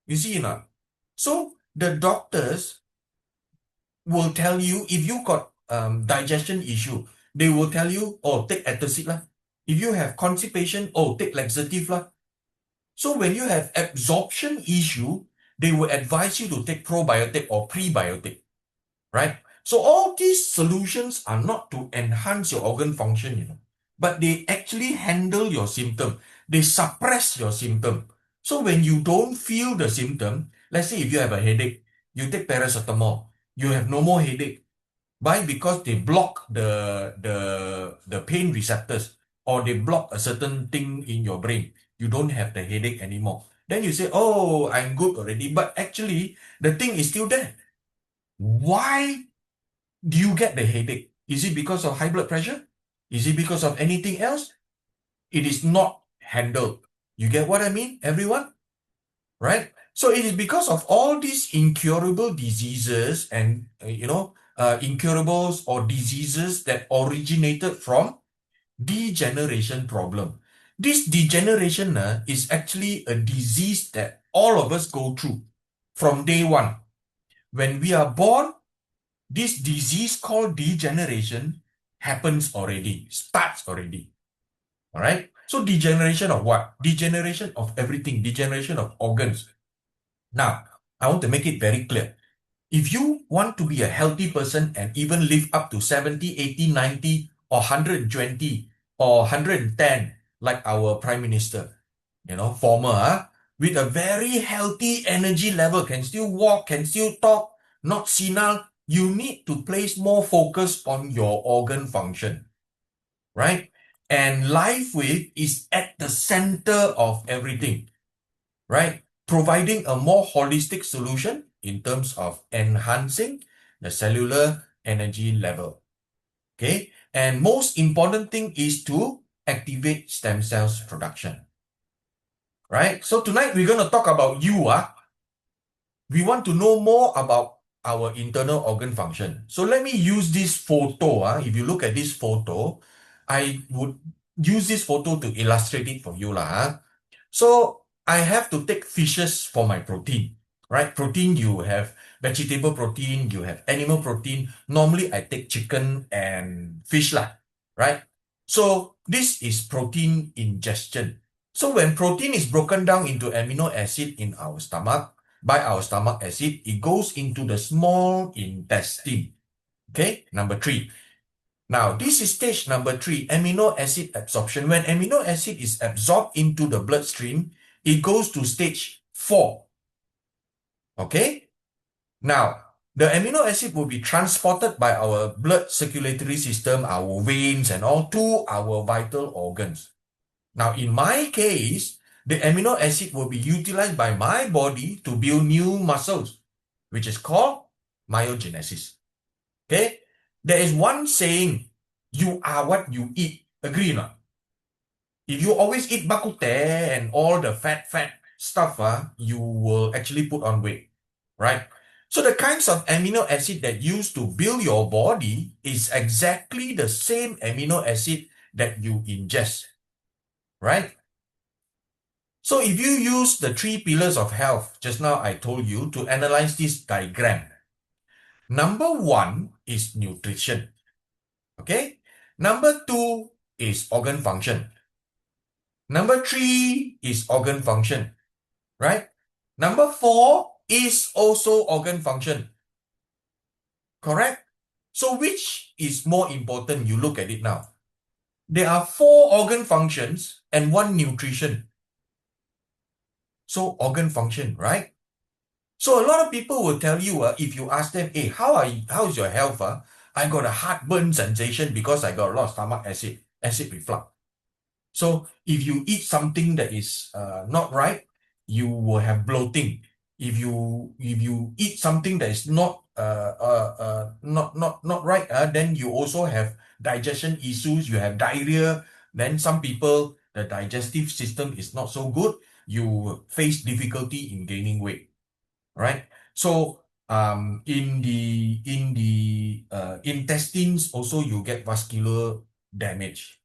You see not? So the doctors will tell you, if you got digestion issue, they will tell you, oh, take antacid lah. If you have constipation, oh, take laxative lah. So when you have absorption issue, they will advise you to take probiotic or prebiotic, right? So all these solutions are not to enhance your organ function, but they actually handle your symptom. They suppress your symptom. So when you don't feel the symptom, let's say if you have a headache, you take paracetamol, you have no more headache. Why? Because they block the pain receptors, or they block a certain thing in your brain. You don't have the headache anymore. Then you say, oh, I'm good already. But actually, the thing is still there. Why do you get the headache? Is it because of high blood pressure? Is it because of anything else? It is not handled. You get what I mean, everyone? Right? So it is because of all these incurable diseases and, incurables or diseases that originated from degeneration problem. This degeneration is actually a disease that all of us go through from day one. When we are born, this disease called degeneration happens already, starts already. All right? So degeneration of what? Degeneration of everything, degeneration of organs. Now, I want to make it very clear. If you want to be a healthy person and even live up to 70, 80, 90, or 120 or 110 like our Prime Minister, former, with a very healthy energy level, can still walk, can still talk, not senile, you need to place more focus on your organ function, right? And LifeWave is at the center of everything, right? Providing a more holistic solution in terms of enhancing the cellular energy level, okay? And most important thing is to activate stem cells production, right? So tonight we're going to talk about you. We want to know more about our internal organ function. So let me use this photo. If you look at this photo, I would use this photo to illustrate it for you. So I have to take fishes for my protein, right? Protein, you have vegetable protein, you have animal protein. Normally I take chicken and fish, right? So this is protein ingestion. So when protein is broken down into amino acid in our stomach, by our stomach acid, it goes into the small intestine. Okay, number 3. Now, this is stage number 3, amino acid absorption. When amino acid is absorbed into the bloodstream, it goes to stage 4. Okay? Now, the amino acid will be transported by our blood circulatory system, our veins and all, to our vital organs. Now, in my case, the amino acid will be utilized by my body to build new muscles, which is called myogenesis. Okay? There is one saying, you are what you eat. Agree or not? If you always eat bak kut teh and all the fat stuff, you will actually put on weight, right? So the kinds of amino acid that used to build your body is exactly the same amino acid that you ingest, right? So if you use the 3 pillars of health, just now I told you, to analyze this diagram. Number 1 is nutrition. Okay? Number 2 is organ function. Number 3 is organ function. Right? Number 4 is also organ function. Correct? So which is more important? You look at it now. There are 4 organ functions and 1 nutrition. So organ function, right? So a lot of people will tell you, if you ask them, hey, how's your health? I got a heartburn sensation because I got a lot of stomach acid reflux. So if you eat something that is not right, you will have bloating. If you eat something that is not right, then you also have digestion issues. You have diarrhea. Then some people, the digestive system is not so good. You face difficulty in gaining weight, right? So in the intestines also you get vascular damage,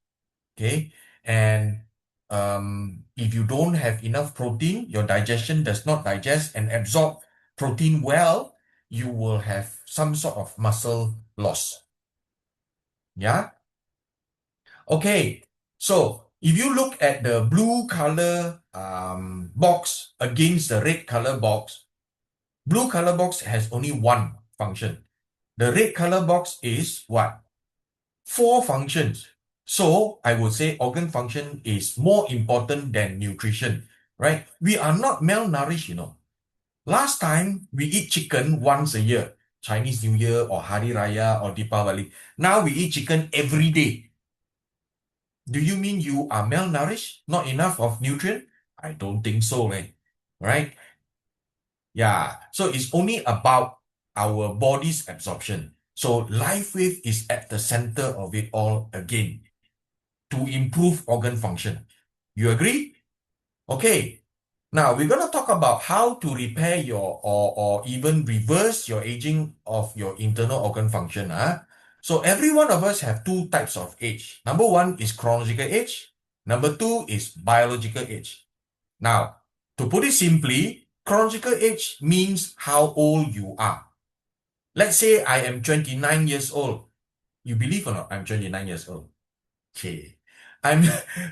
okay? And if you don't have enough protein, your digestion does not digest and absorb protein well, you will have some sort of muscle loss. Yeah? Okay, so if you look at the blue color box against the red color box, blue color box has only 1 function. The red color box is what? 4 functions. So I would say organ function is more important than nutrition, right? We are not malnourished, Last time we eat chicken once a year, Chinese New Year or Hari Raya or Deepavali. Now we eat chicken every day. Do you mean you are malnourished? Not enough of nutrient? I don't think so, right? Yeah, so it's only about our body's absorption. So LifeWave is at the center of it all again to improve organ function. You agree? Okay, now we're going to talk about how to repair your or even reverse your aging of your internal organ function. So every one of us have 2 types of age. Number 1 is chronological age. Number 2 is biological age. Now, to put it simply, chronological age means how old you are. Let's say I am 29 years old. You believe or not, I'm 29 years old. Okay.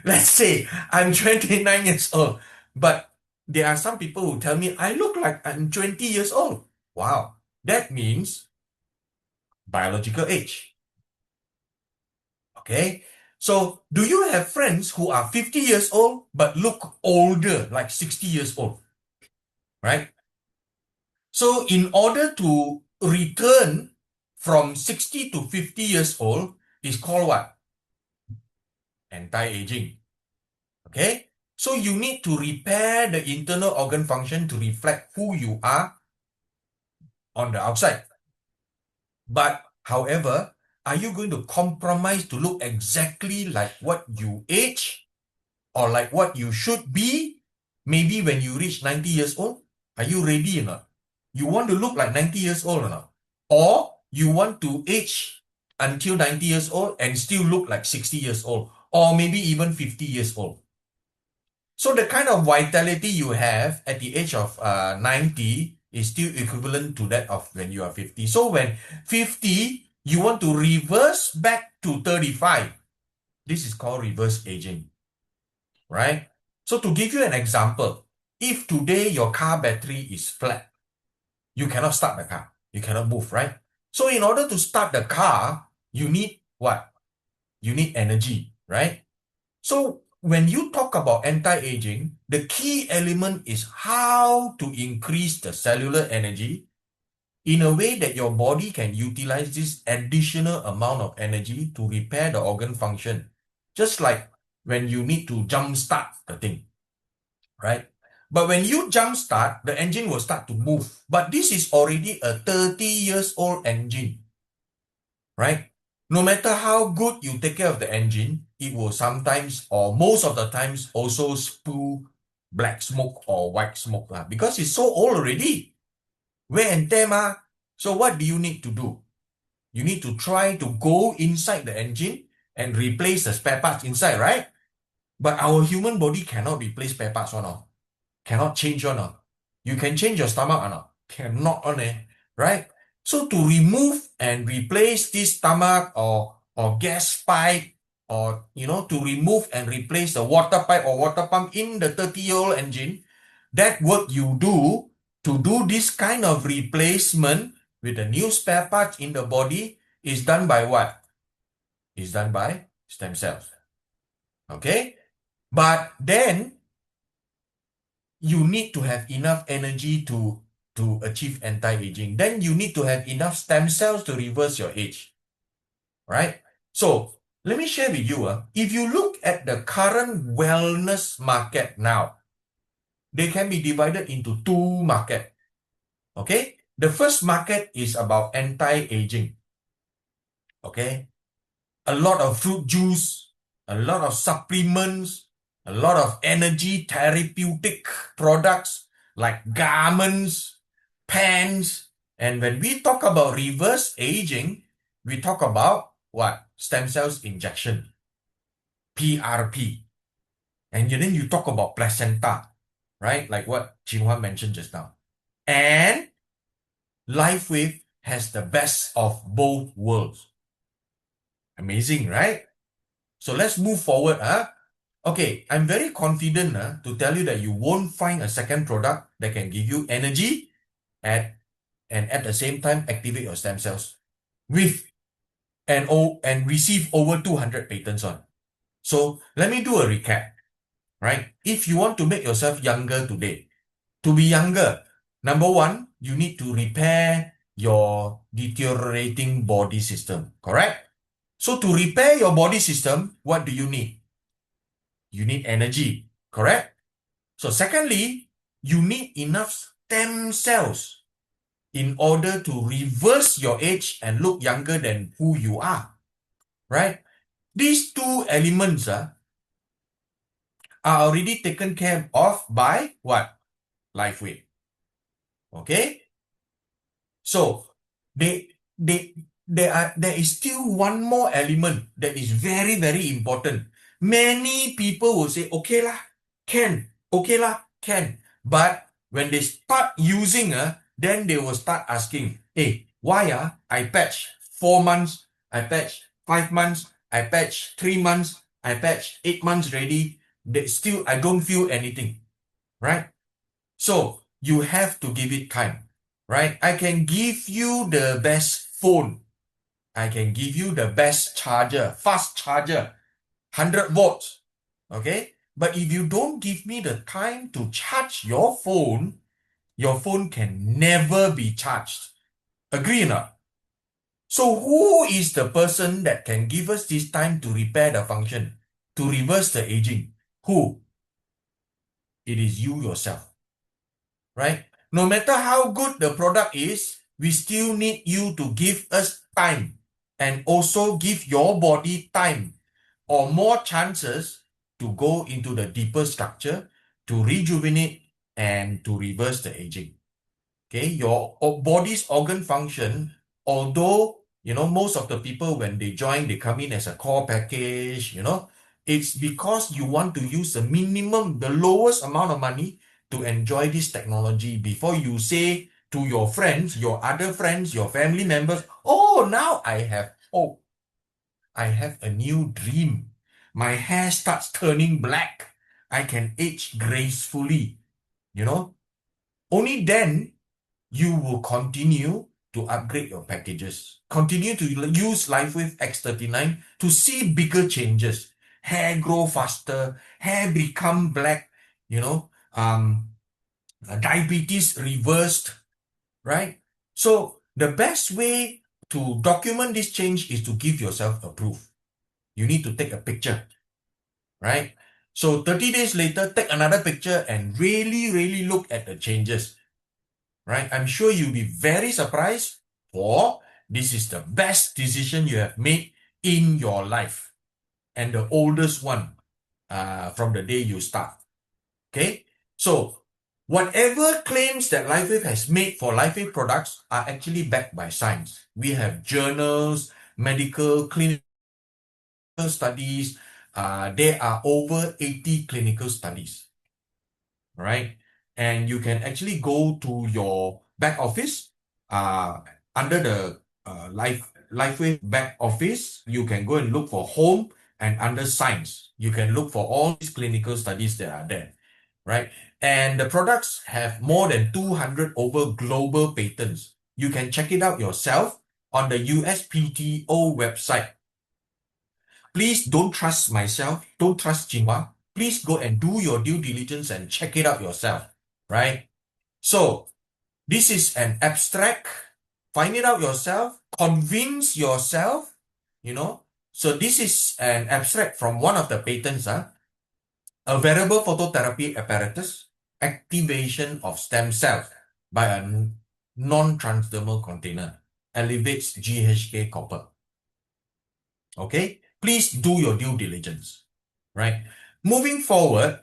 Let's say I'm 29 years old. But there are some people who tell me I look like I'm 20 years old. Wow. That means biological age. Okay? So, do you have friends who are 50 years old but look older, like 60 years old? Right? So, in order to return from 60 to 50 years old is called what? Anti-aging. Okay? So, you need to repair the internal organ function to reflect who you are on the outside. But, however, are you going to compromise to look exactly like what you age or like what you should be maybe when you reach 90 years old? Are you ready or not? You want to look like 90 years old or not? Or you want to age until 90 years old and still look like 60 years old or maybe even 50 years old? So the kind of vitality you have at the age of 90 is still equivalent to that of when you are 50. So when 50, you want to reverse back to 35. This is called reverse aging, right? So to give you an example, if today your car battery is flat, you cannot start the car. You cannot move, right? So in order to start the car, you need what? You need energy, right? So when you talk about anti-aging, the key element is how to increase the cellular energy in a way that your body can utilize this additional amount of energy to repair the organ function. Just like when you need to jumpstart the thing, right? But when you jumpstart, the engine will start to move. But this is already a 30 years old engine, right? No matter how good you take care of the engine, it will sometimes or most of the times also spew black smoke or white smoke because it's so old already. Wear and tear ma. So what do you need to do? You need to try to go inside the engine and replace the spare parts inside, right? But our human body cannot replace spare parts or not. Cannot change or not. You can change your stomach or not. Cannot on right? So to remove and replace this stomach or gas pipe or, to remove and replace the water pipe or water pump in the 30-year-old engine, that work you do to do this kind of replacement with the new spare parts in the body is done by what? Is done by stem cells. Okay? But then you need to have enough energy to achieve anti-aging. Then you need to have enough stem cells to reverse your age. Right? So, let me share with you. If you look at the current wellness market now, they can be divided into two markets. Okay? The first market is about anti-aging. Okay? A lot of fruit juice, a lot of supplements, a lot of energy therapeutic products like garments, pants. And when we talk about reverse aging, we talk about what? Stem cells injection, PRP. And then you talk about placenta, right? Like what Jinhua mentioned just now. And LifeWave has the best of both worlds. Amazing, right? So let's move forward. Okay, I'm very confident to tell you that you won't find a second product that can give you energy and at the same time activate your stem cells with and receive over 200 patents on. So let me do a recap, right? If you want to make yourself younger today, to be younger, number one, you need to repair your deteriorating body system, correct? So to repair your body system, what do you need? You need energy, correct? So secondly, you need enough stem cells in order to reverse your age and look younger than who you are, right? These two elements are already taken care of by what? LifeWave. Okay? So, there is still one more element that is very, very important. Many people will say, okay lah, can. Okay lah, can. But when they start using, then they will start asking, hey, why I patch 4 months, I patch 5 months, I patch 3 months, I patch 8 months already. Still, I don't feel anything, right? So, you have to give it time, right? I can give you the best phone I can give you the best charger, fast charger, 100 volts. Okay? But if you don't give me the time to charge your phone can never be charged. Agree or not? So who is the person that can give us this time to repair the function, to reverse the aging? Who? It is you yourself. Right? No matter how good the product is, we still need you to give us time and also give your body time or more chances to go into the deeper structure, to rejuvenate and to reverse the aging. Okay, your body's organ function, although, most of the people when they join, they come in as a core package, it's because you want to use the lowest amount of money to enjoy this technology before you say to your friends, your other friends, your family members, oh, now I have hope. I have a new dream. My hair starts turning black. I can age gracefully. Only then you will continue to upgrade your packages. Continue to use LifeWave X39 to see bigger changes. Hair grow faster, hair become black, diabetes reversed, right? So the best way to document this change is to give yourself a proof. You need to take a picture, right? So 30 days later, take another picture and really, really look at the changes, right? I'm sure you'll be very surprised, or this is the best decision you have made in your life and the oldest one from the day you start. Okay? So whatever claims that LifeWave has made for LifeWave products are actually backed by science. We have journals, medical, clinical studies. There are over 80 clinical studies, right? And you can actually go to your back office under the LifeWave back office. You can go and look for home, and under science, you can look for all these clinical studies that are there, right? And the products have more than 200 over global patents. You can check it out yourself on the USPTO website. Please don't trust myself. Don't trust Jinhua. Please go and do your due diligence and check it out yourself, right? So this is an abstract. Find it out yourself. Convince yourself, So this is an abstract from one of the patents, a wearable phototherapy apparatus, activation of stem cells by a non-transdermal container, elevates GHK copper. Okay? Please do your due diligence, right? Moving forward,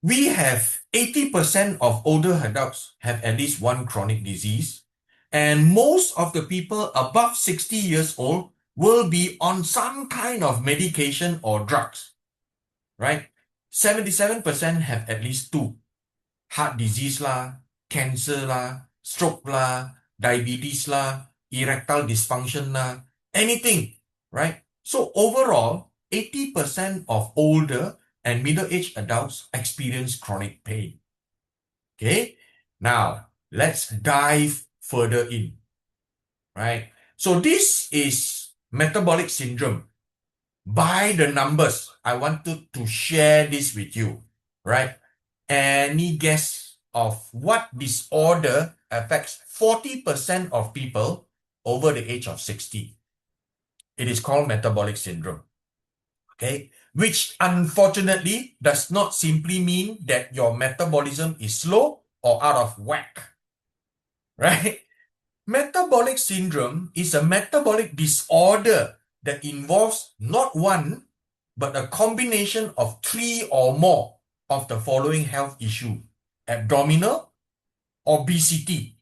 we have 80% of older adults have at least one chronic disease, and most of the people above 60 years old will be on some kind of medication or drugs, right? 77% have at least two. Heart disease lah, cancer lah, stroke lah, diabetes lah, erectile dysfunction lah, anything, right? So overall, 80% of older and middle-aged adults experience chronic pain. Okay, now let's dive further in, right? So this is metabolic syndrome. By the numbers, I wanted to share this with you, right? Any guess of what disorder affects 40% of people over the age of 60? It is called metabolic syndrome. Okay, which unfortunately does not simply mean that your metabolism is slow or out of whack, right? Metabolic syndrome is a metabolic disorder that involves not one, but a combination of 3 or more of the following health issue: abdominal, obesity.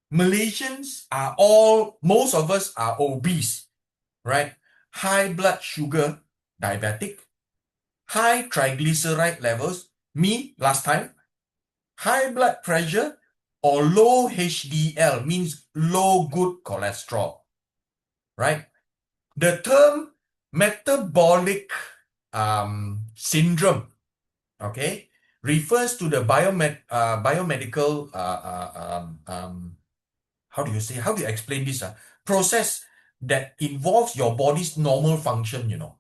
Malaysians are most of us are obese, right? High blood sugar, diabetic, high triglyceride levels, me last time, high blood pressure, or low HDL, means low good cholesterol, right? The term metabolic syndrome, okay, refers to the biomedical, how do you explain this? Process that involves your body's normal function, you know.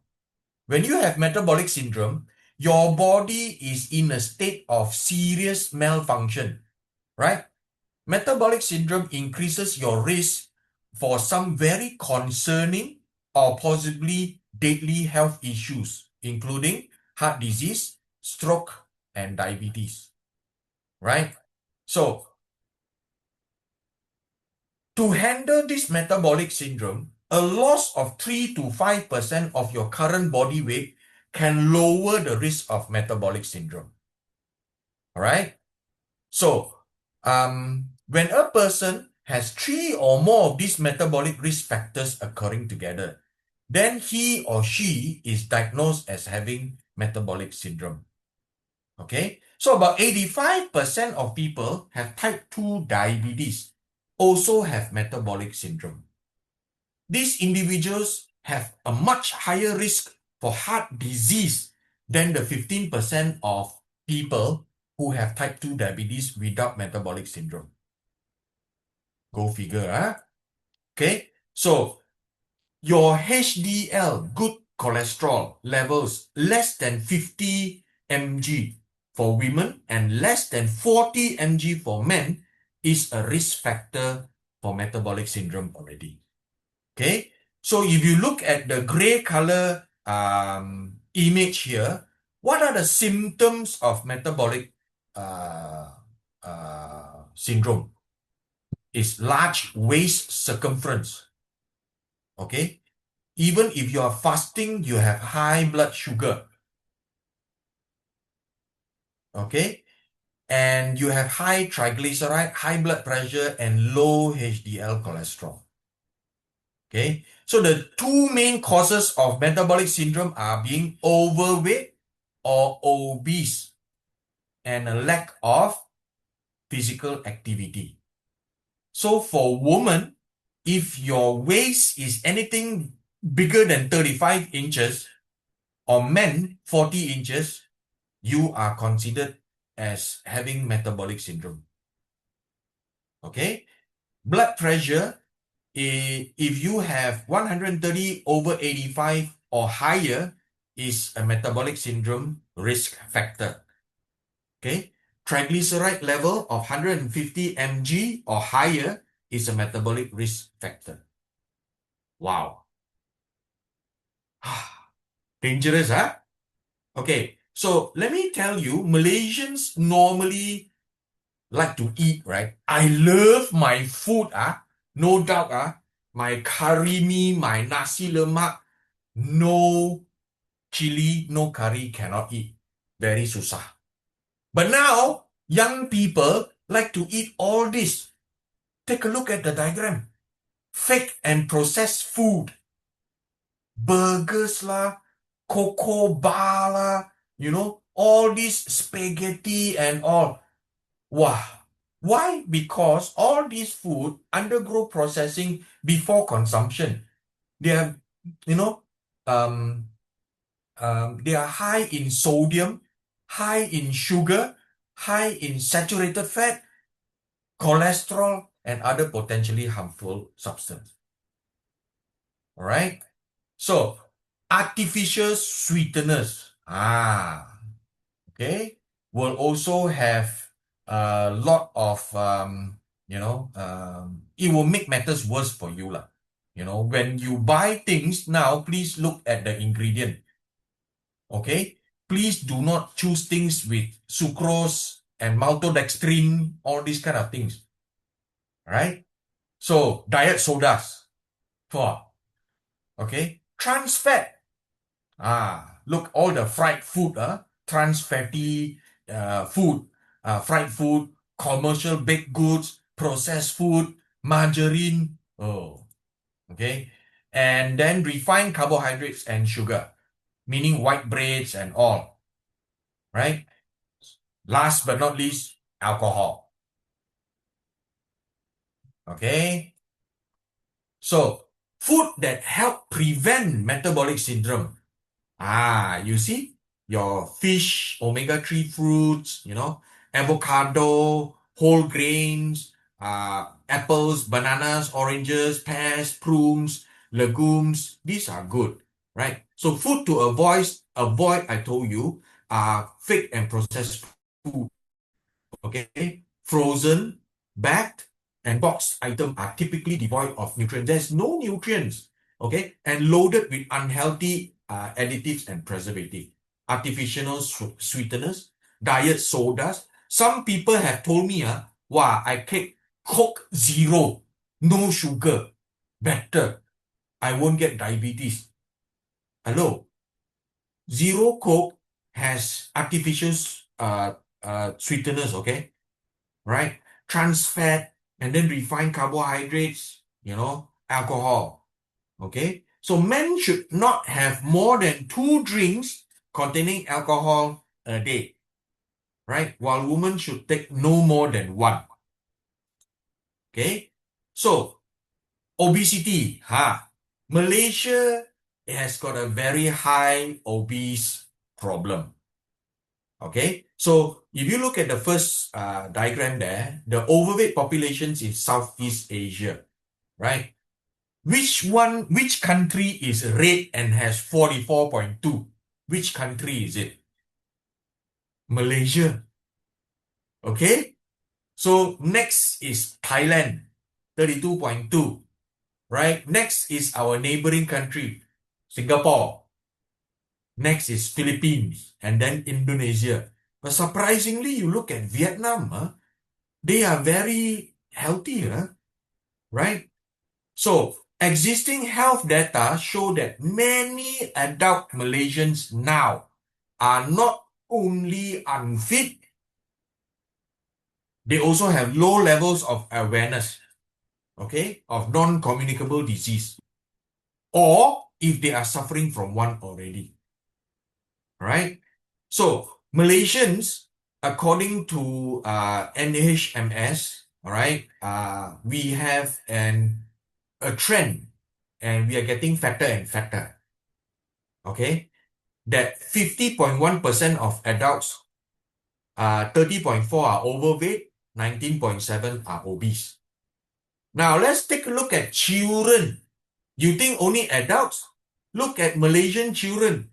When you have metabolic syndrome, your body is in a state of serious malfunction, right? Metabolic syndrome increases your risk for some very concerning or possibly deadly health issues, including heart disease, stroke, and diabetes, right? So, to handle this metabolic syndrome, a loss of 3 to 5% of your current body weight can lower the risk of metabolic syndrome. All right? So, when a person has 3 or more of these metabolic risk factors occurring together, then he or she is diagnosed as having metabolic syndrome. Okay? So, about 85% of people have type 2 diabetes, also have metabolic syndrome. These individuals have a much higher risk for heart disease than the 15% of people who have type 2 diabetes without metabolic syndrome. Go figure, huh? Okay, so your HDL, good cholesterol levels less than 50 mg for women and less than 40 mg for men is a risk factor for metabolic syndrome already. Okay, so if you look at the gray color image here, what are the symptoms of metabolic syndrome? It's large waist circumference. Okay, even if you are fasting, you have high blood sugar. Okay, and you have high triglyceride, high blood pressure, and low HDL cholesterol. Okay, so the two main causes of metabolic syndrome are being overweight or obese and a lack of physical activity. So for women, if your waist is anything bigger than 35 inches or men 40 inches, you are considered as having metabolic syndrome. Okay, blood pressure, if you have 130 over 85 or higher, is a metabolic syndrome risk factor. Okay, triglyceride level of 150 mg or higher is a metabolic risk factor. Wow. Dangerous, huh? Okay, so let me tell you, Malaysians normally like to eat, right? I love my food, no doubt, my curry mee, my nasi lemak, no chili, no curry, cannot eat. Very susah. But now, young people like to eat all this. Take a look at the diagram. Fake and processed food. Burgers lah, cocoa bar lah, you know, all this spaghetti and all. Wow. Why? Because all this food undergo processing before consumption. They are, you know, they are high in sodium, high in sugar, high in saturated fat, cholesterol, and other potentially harmful substances. All right? So, artificial sweeteners, okay, will also have a lot of, it will make matters worse for you. You know, when you buy things now, please look at the ingredient. Okay? Please do not choose things with sucrose and maltodextrin, all these kind of things. Right? So, diet sodas. Okay? Trans fat. Look, all the fried food, trans fatty food, fried food, commercial baked goods, processed food, margarine. Okay? And then refined carbohydrates and sugar, meaning white breads and all. Right? Last but not least, alcohol. Okay? So, food that help prevent metabolic syndrome. You see, your fish, omega-3 fruits, you know, avocado, whole grains, apples, bananas, oranges, pears, prunes, legumes, these are good, right? So food to avoid, I told you, are fake and processed food, okay? Frozen, bagged, and boxed items are typically devoid of nutrients. There's no nutrients, okay? And loaded with unhealthy additives and preservatives, artificial sweeteners, diet sodas. Some people have told me, wow, I take Coke Zero, no sugar, better. I won't get diabetes. Hello? Zero Coke has artificial sweeteners, okay? Right? Trans fat, and then refined carbohydrates, alcohol, okay? So men should not have more than 2 drinks containing alcohol a day, right? While women should take no more than 1. Okay? So, obesity, Malaysia has got a very high obese problem. Okay? So, if you look at the first diagram there, the overweight populations in Southeast Asia, right? Which country is red and has 44.2? Which country is it? Malaysia. Okay? So next is Thailand, 32.2. Right? Next is our neighboring country, Singapore. Next is Philippines and then Indonesia. But surprisingly, you look at Vietnam, they are very healthy, right? So existing health data show that many adult Malaysians now are not only unfit, they also have low levels of awareness, okay, of non-communicable disease, or if they are suffering from one already, right? So Malaysians, according to NHMS, all right, we have a trend, and we are getting fatter and fatter, okay? That 50.1% of adults, 30.4 are overweight, 19.7 are obese. Now, let's take a look at children. You think only adults? Look at Malaysian children.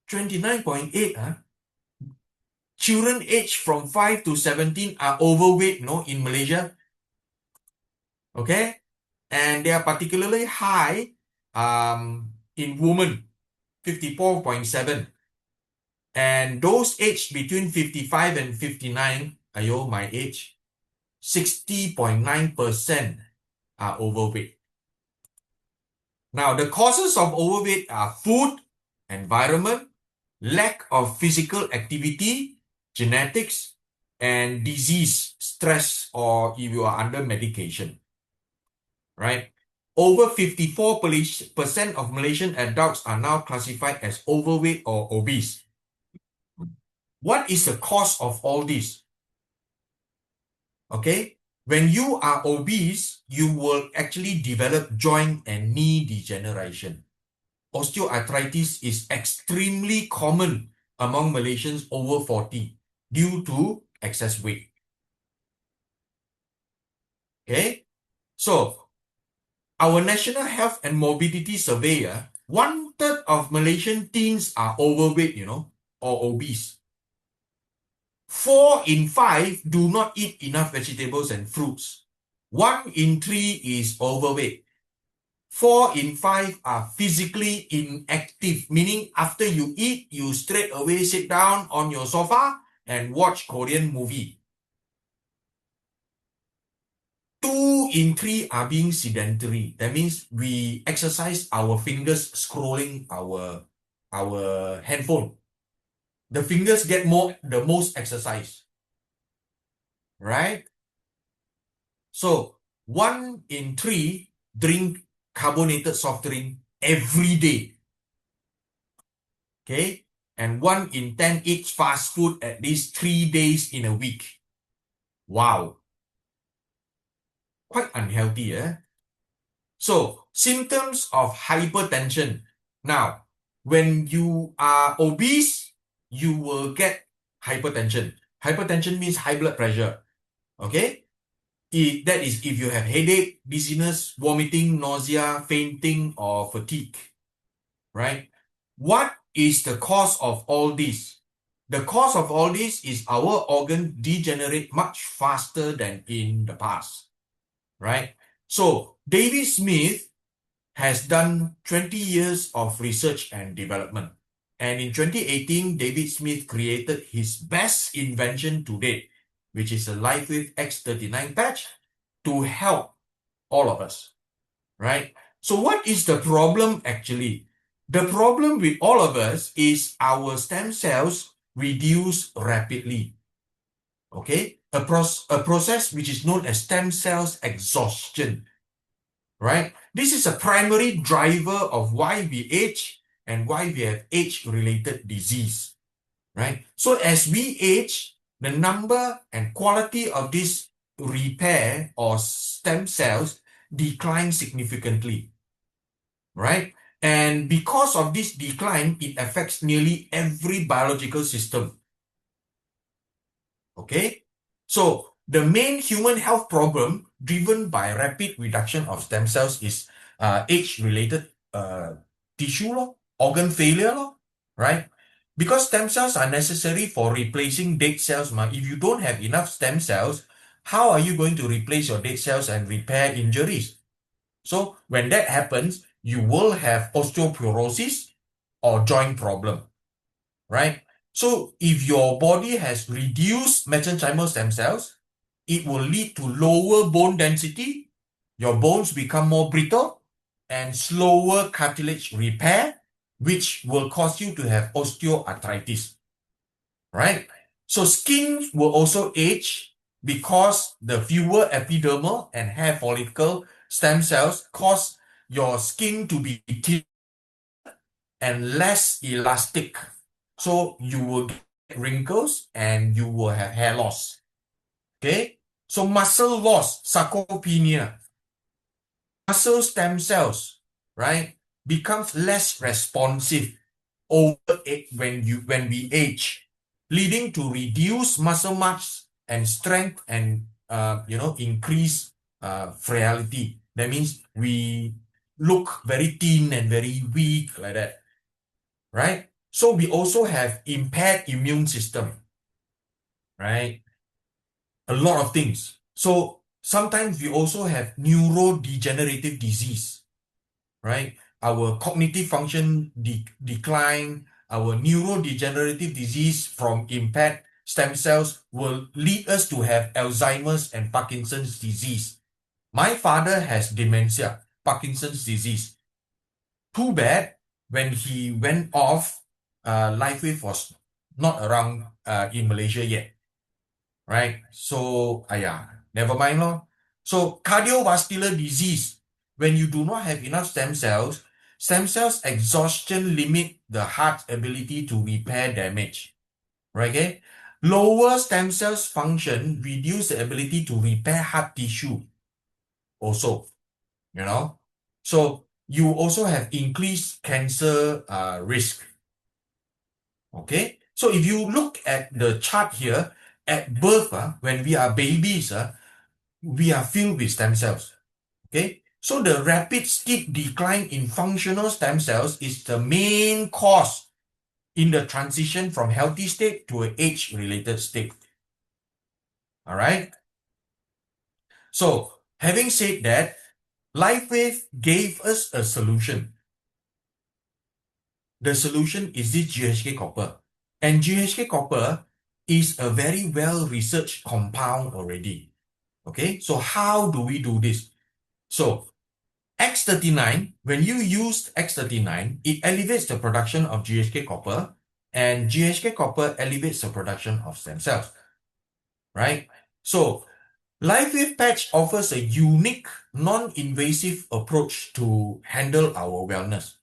29.8, Children aged from 5 to 17 are overweight, in Malaysia. Okay? And they are particularly high in women, 54.7. And those aged between 55 and 59, my age, 60.9% are overweight. Now, the causes of overweight are food, environment, lack of physical activity, genetics, and disease, stress, or if you are under medication, right? Over 54% of Malaysian adults are now classified as overweight or obese. What is the cause of all this? Okay, when you are obese, you will actually develop joint and knee degeneration. Osteoarthritis is extremely common among Malaysians over 40 due to excess weight. Okay, so our National Health and Morbidity Survey, 1/3 of Malaysian teens are overweight, or obese. 4 in 5 do not eat enough vegetables and fruits. 1 in 3 is overweight. 4 in 5 are physically inactive, meaning after you eat, you straight away sit down on your sofa and watch Korean movie. 2 in 3 are being sedentary. That means we exercise our fingers scrolling our handphone. The fingers get the most exercise, right? So 1 in 3 drink carbonated soft drink every day. Okay? And 1 in 10 eats fast food at least 3 days in a week. Wow. Quite unhealthy, So, symptoms of hypertension. Now, when you are obese, you will get hypertension. Hypertension means high blood pressure. Okay? that is if you have headache, dizziness, vomiting, nausea, fainting, or fatigue, right? What is the cause of all this? The cause of all this is our organ degenerate much faster than in the past, right? So David Smith has done 20 years of research and development. And in 2018, David Smith created his best invention to date, which is a LifeWave X39 patch to help all of us, right? So what is the problem actually? The problem with all of us is our stem cells reduce rapidly, okay? A process which is known as stem cells exhaustion, right? This is a primary driver of why we age and why we have age-related disease, right? So as we age, the number and quality of this repair or stem cells decline significantly, right? And because of this decline, it affects nearly every biological system, okay? So the main human health problem driven by rapid reduction of stem cells is age-related tissue, organ failure, right? Because stem cells are necessary for replacing dead cells. If you don't have enough stem cells, how are you going to replace your dead cells and repair injuries? So when that happens, you will have osteoporosis or joint problem, right? So if your body has reduced mesenchymal stem cells, it will lead to lower bone density, your bones become more brittle, and slower cartilage repair, which will cause you to have osteoarthritis, right? So skin will also age because the fewer epidermal and hair follicle stem cells cause your skin to be thin and less elastic. So you will get wrinkles and you will have hair loss. Okay? So muscle loss, sarcopenia. Muscle stem cells, right, becomes less responsive when we age, leading to reduced muscle mass and strength and increase frailty. That means we look very thin and very weak like that, right? So we also have impaired immune system, right? A lot of things. So sometimes we also have neurodegenerative disease, right? Our cognitive function decline, our neurodegenerative disease from impaired stem cells will lead us to have Alzheimer's and Parkinson's disease. My father has dementia, Parkinson's disease. Too bad when he went off, LifeWave was not around in Malaysia yet, right? So, never mind lor. So, cardiovascular disease, when you do not have enough stem cells exhaustion limit the heart's ability to repair damage, right? Okay? Lower stem cells function reduce the ability to repair heart tissue also, So, you also have increased cancer risk, okay? So, if you look at the chart here, at birth, when we are babies, we are filled with stem cells, okay? So the rapid steep decline in functional stem cells is the main cause in the transition from healthy state to an age-related state. All right? So having said that, LifeWave gave us a solution. The solution is this GHK-copper. And GHK-copper is a very well-researched compound already. Okay, so how do we do this? So X39, when you use X39, it elevates the production of GHK-copper, and GHK-copper elevates the production of stem cells, right? So LifeWave patch offers a unique, non-invasive approach to handle our wellness,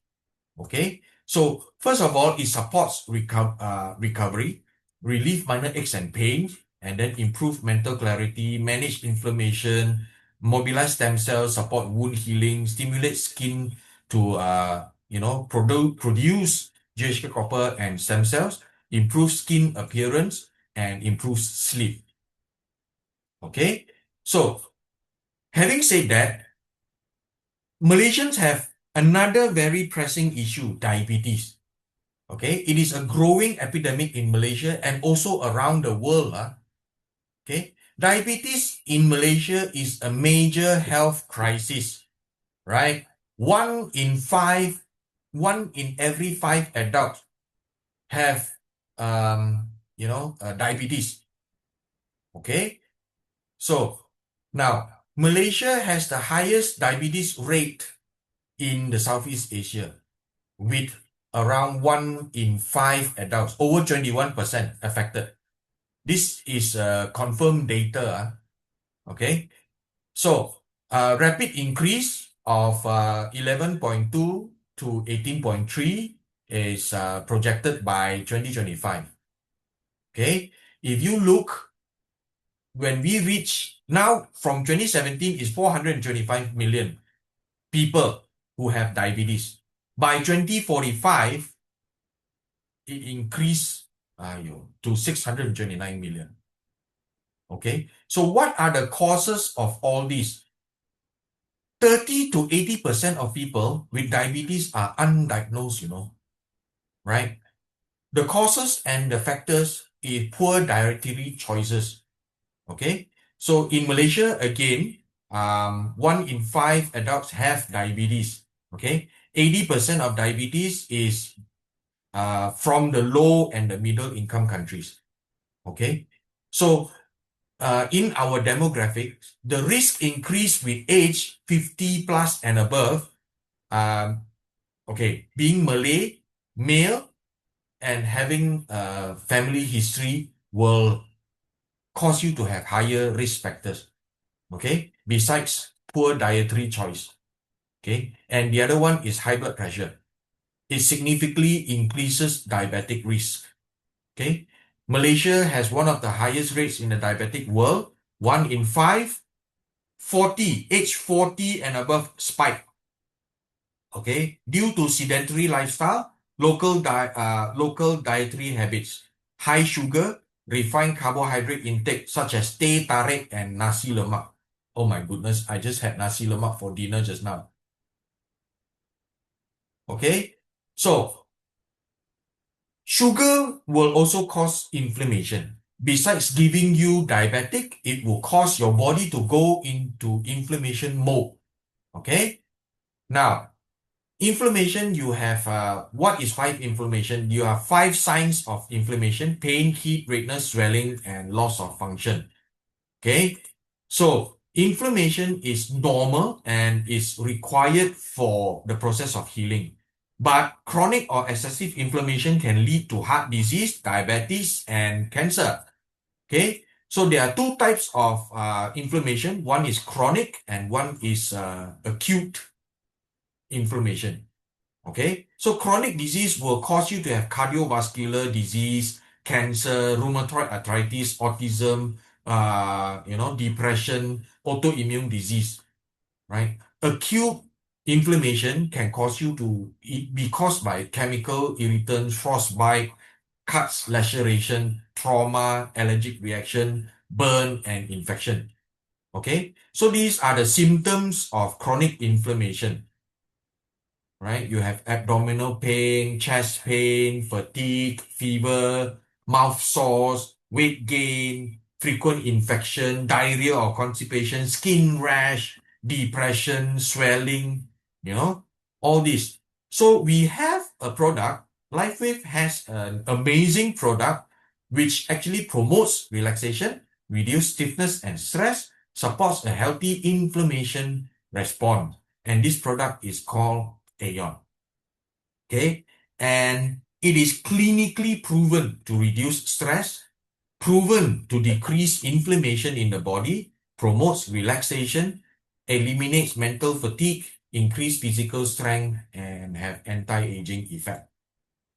okay? So first of all, it supports recovery, relieve minor aches and pains, and then improve mental clarity, manage inflammation, mobilize stem cells, support wound healing, stimulate skin to produce GHK-copper and stem cells, improve skin appearance, and improve sleep. Okay, so Having said that, Malaysians have another very pressing issue, diabetes. Okay, it is a growing epidemic in Malaysia and also around the world. Okay, diabetes in Malaysia is a major health crisis, right? One in every 5 adults have, diabetes. Okay, so now Malaysia has the highest diabetes rate in the Southeast Asia, with around 1 in 5 adults, over 21% affected. This is confirmed data. Okay, so rapid increase of 11.2 to 18.3 is projected by 2025. Okay, if you look, when we reach now from 2017 is 425 million people who have diabetes. By 2045, it increased to 629 million. Okay, so what are the causes of all this? 30 to 80% of people with diabetes are undiagnosed, right? The causes and the factors is poor dietary choices. Okay, so in Malaysia, again, 1 in 5 adults have diabetes. Okay, 80% of diabetes is from the low and the middle income countries. Okay, so in our demographics, the risk increase with age 50 plus and above. Being Malay, male, and having family history will cause you to have higher risk factors. Okay, besides poor dietary choice. Okay, and the other one is high blood pressure. It significantly increases diabetic risk. Okay, Malaysia has one of the highest rates in the diabetic world. 1 in 5, age 40 and above spike. Okay, due to sedentary lifestyle, local dietary habits, high sugar, refined carbohydrate intake such as teh tarik and nasi lemak. Oh my goodness, I just had nasi lemak for dinner just now. Okay, so sugar will also cause inflammation. Besides giving you diabetic, it will cause your body to go into inflammation mode. Okay, now inflammation, you have, what is 5 inflammation? You have 5 signs of inflammation: pain, heat, redness, swelling, and loss of function. Okay, so inflammation is normal and is required for the process of healing. But chronic or excessive inflammation can lead to heart disease, diabetes, and cancer. Okay, so there are 2 types of inflammation. One is chronic and one is acute inflammation. Okay, so chronic disease will cause you to have cardiovascular disease, cancer, rheumatoid arthritis, autism, depression, autoimmune disease, right? Acute inflammation can cause you to be caused by chemical irritants, frostbite, cuts, laceration, trauma, allergic reaction, burn, and infection. Okay, so these are the symptoms of chronic inflammation. Right? You have abdominal pain, chest pain, fatigue, fever, mouth sores, weight gain, frequent infection, diarrhea or constipation, skin rash, depression, swelling, all this. So we have a product. LifeWave has an amazing product which actually promotes relaxation, reduce stiffness and stress, supports a healthy inflammation response. And this product is called Aeon. Okay, and it is clinically proven to reduce stress, proven to decrease inflammation in the body, promotes relaxation, eliminates mental fatigue, increase physical strength, and have anti-aging effect.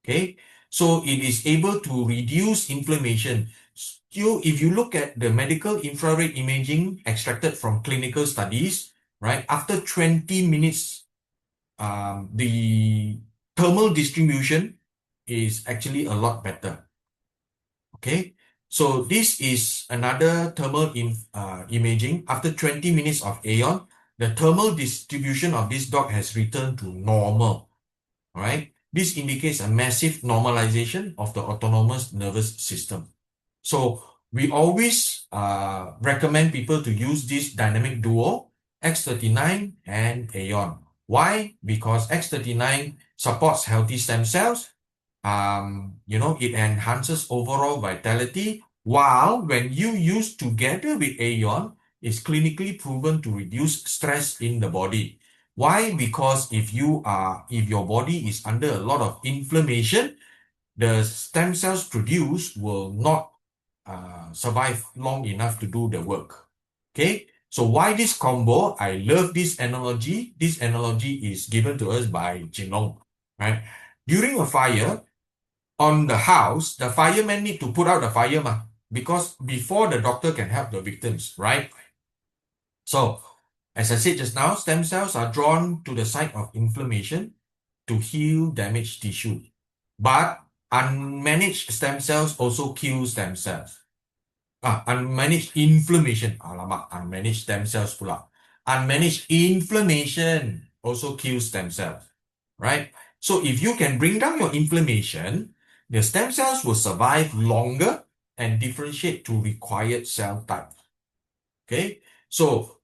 Okay, so it is able to reduce inflammation. So if you look at the medical infrared imaging extracted from clinical studies, right, after 20 minutes, the thermal distribution is actually a lot better. Okay, So this is another thermal imaging. After 20 minutes of Aeon, the thermal distribution of this dog has returned to normal. All right. This indicates a massive normalization of the autonomous nervous system. So we always recommend people to use this dynamic duo, X39 and Aeon. Why? Because X39 supports healthy stem cells. It enhances overall vitality, while when you use together with Aeon, it's clinically proven to reduce stress in the body. Why? Because if your body is under a lot of inflammation, the stem cells produced will not survive long enough to do the work. Okay, so why this combo? I love this analogy. This analogy is given to us by Jinlong, right? During a fire on the house, the firemen need to put out the fire, because before the doctor can help the victims, right? So, as I said just now, stem cells are drawn to the site of inflammation to heal damaged tissue. But unmanaged stem cells also kill stem cells. Unmanaged inflammation. Alamak, unmanaged stem cells pula. Unmanaged inflammation also kills stem cells, right? So if you can bring down your inflammation, the stem cells will survive longer and differentiate to required cell type. Okay, so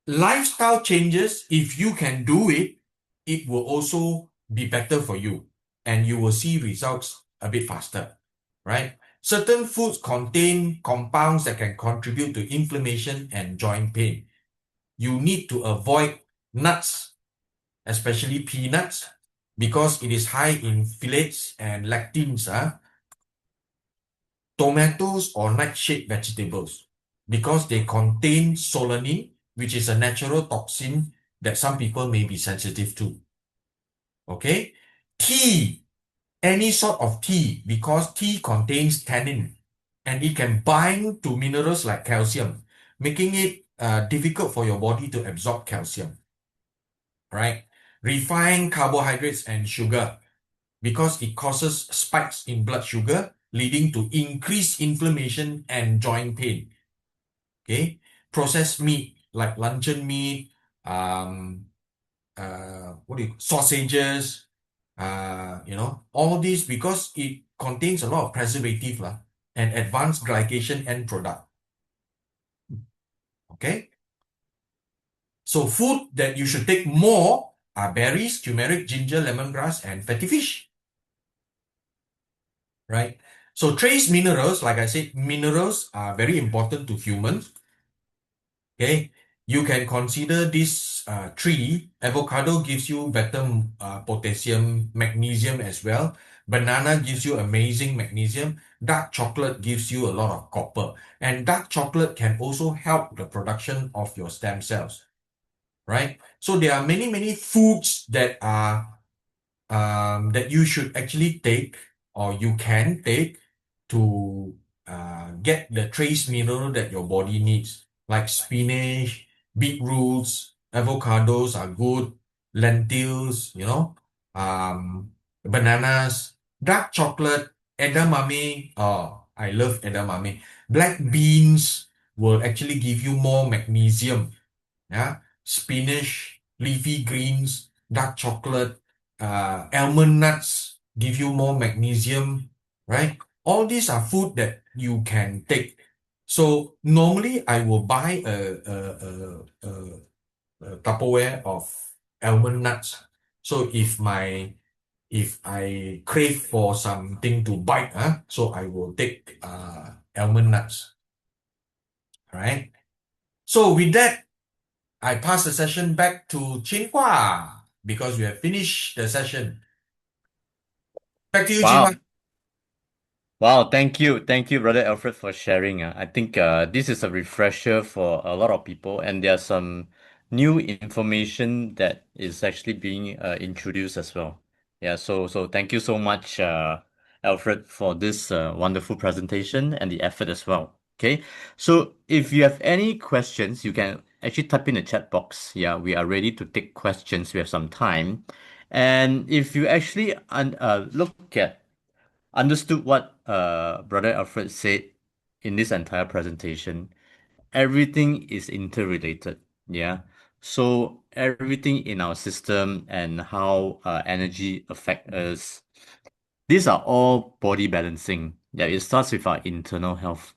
lifestyle changes, if you can do it, it will also be better for you and you will see results a bit faster, right? Certain foods contain compounds that can contribute to inflammation and joint pain. You need to avoid nuts, especially peanuts, because it is high in phthalates and lectins. Tomatoes or nightshade vegetables, because they contain solanine, which is a natural toxin that some people may be sensitive to. Okay? Tea, any sort of tea, because tea contains tannin and it can bind to minerals like calcium, making it difficult for your body to absorb calcium. Right? Refined carbohydrates and sugar, because it causes spikes in blood sugar, leading to increased inflammation and joint pain. Okay? Processed meat like luncheon meat, sausages, all these, because it contains a lot of preservative and advanced glycation end product. Okay? So food that you should take more are berries, turmeric, ginger, lemongrass, and fatty fish. Right? So trace minerals, like I said, minerals are very important to humans. Okay? You can consider this tree. Avocado gives you better potassium, magnesium as well. Banana gives you amazing magnesium. Dark chocolate gives you a lot of copper. And dark chocolate can also help the production of your stem cells. Right? So there are many, many foods that are that you should actually take, or you can take, to get the trace mineral that your body needs, like spinach, beetroots, avocados are good, lentils, bananas, dark chocolate, edamame. Oh, I love edamame. Black beans will actually give you more magnesium. Yeah, spinach, leafy greens, dark chocolate, almond nuts give you more magnesium, right? All these are food that you can take. So normally I will buy a Tupperware of almond nuts. So if I crave for something to bite, so I will take almond nuts. All right. So with that, I pass the session back to Jinhua because we have finished the session. Back to you, Wow. Jinhua. Wow, thank you, Brother Alfred, for sharing. I think this is a refresher for a lot of people, and there's some new information that is actually being introduced as well. Yeah, so thank you so much, Alfred, for this wonderful presentation and the effort as well. Okay, so if you have any questions, you can actually type in the chat box. Yeah, we are ready to take questions. We have some time, and if you actually look at understood what Brother Alfred said in this entire presentation, everything is interrelated. Yeah. So everything in our system and how energy affect us, these are all body balancing. Yeah, it starts with our internal health.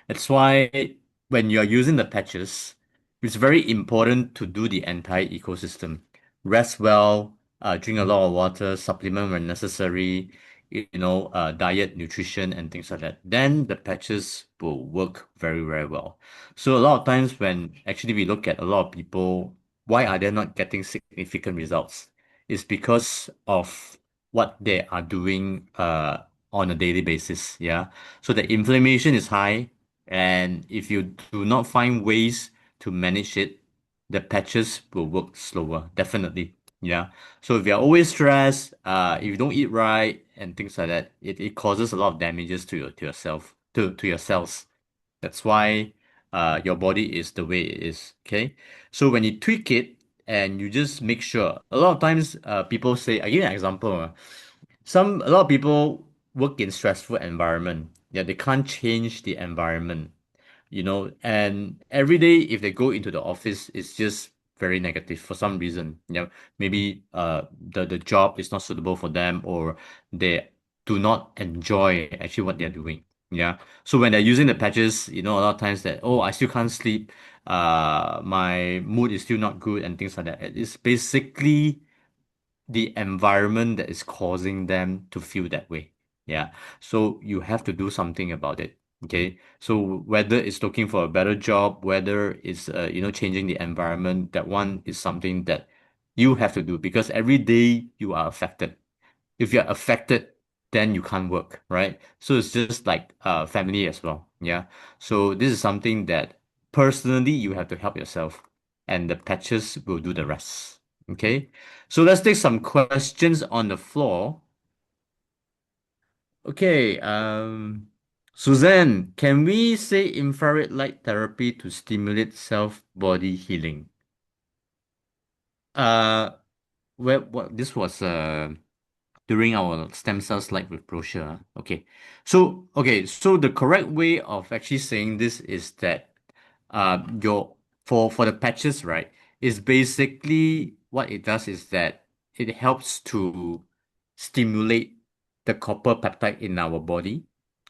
That's why when you're using the patches, it's very important to do the entire ecosystem. Rest well, drink a lot of water, supplement when necessary, diet, nutrition, and things like that. Then the patches will work very, very well. So a lot of times when actually we look at a lot of people, why are they not getting significant results? It's because of what they are doing on a daily basis. Yeah. So the inflammation is high, and if you do not find ways to manage it, the patches will work slower, definitely. Yeah. So if you're always stressed, if you don't eat right and things like that, it causes a lot of damages to yourself, to your cells. That's why your body is the way it is. Okay. So when you tweak it and you just make sure, a lot of times people say, I give you an example. A lot of people work in stressful environment. Yeah, they can't change the environment, and every day if they go into the office, it's just very negative for some reason. Maybe the job is not suitable for them, or they do not enjoy actually what they're doing. Yeah. So when they're using the patches, a lot of times that, oh, I still can't sleep, my mood is still not good and things like that. It's basically the environment that is causing them to feel that way. Yeah. So you have to do something about it. Okay. So whether it's looking for a better job, whether it's changing the environment, that one is something that you have to do, because every day you are affected. If you're affected, then you can't work, right? So it's just like family as well. Yeah. So this is something that personally you have to help yourself, and the patches will do the rest. Okay. So let's take some questions on the floor. Okay. Suzanne, can we say infrared light therapy to stimulate self-body healing? What this was during our stem cell slide with brochure. Okay. So the correct way of actually saying this is that your for the patches, right, is basically what it does is that it helps to stimulate the copper peptide in our body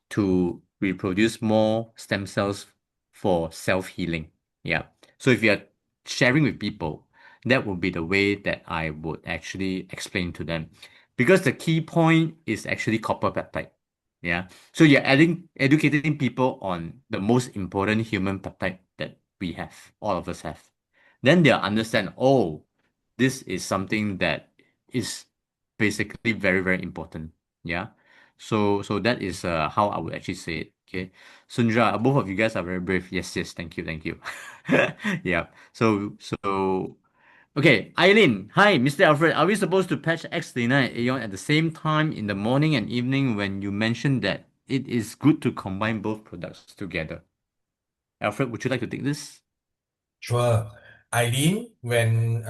to reproduce more stem cells for self-healing. Yeah. So if you're sharing with people, that would be the way that I would actually explain to them. Because the key point is actually copper peptide. Yeah. So you're educating people on the most important human peptide that we have, all of us have. Then they'll understand, oh, this is something that is basically very, very important. Yeah. So that is how I would actually say it. Okay. Sundra, both of you guys are very brave. Yes, thank you. Yeah. So okay, Eileen. Hi, Mr. Alfred. Are we supposed to patch X39 and Aeon at the same time in the morning and evening when you mentioned that it is good to combine both products together? Alfred, would you like to take this? Sure. Eileen, when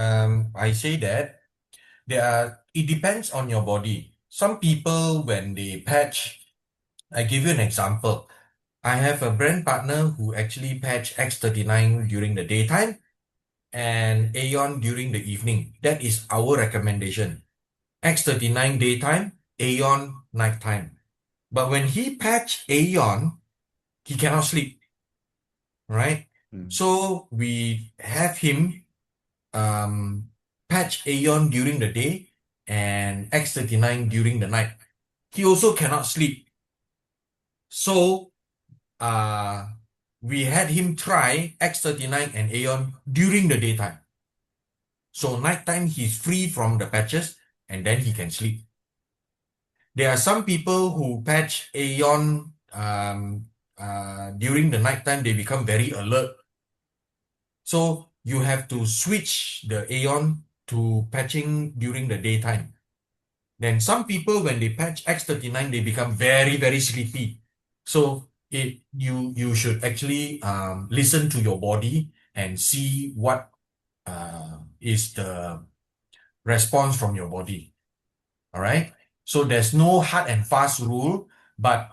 I say that, it depends on your body. Some people, when they patch, I give you an example. I have a brand partner who actually patch X39 during the daytime and Aeon during the evening. That is our recommendation. X39 daytime, Aeon nighttime. But when he patch Aeon, he cannot sleep, right? So we have him patch Aeon during the day and X39 during the night. He also cannot sleep. So we had him try X39 and Aeon during the daytime. So nighttime he's free from the patches and then he can sleep. There are some people who patch Aeon during the nighttime, they become very alert. So you have to switch the Aeon to patching during the daytime. Then some people, when they patch X39, they become very, very sleepy. So you should actually listen to your body and see what is the response from your body. All right. So there's no hard and fast rule, but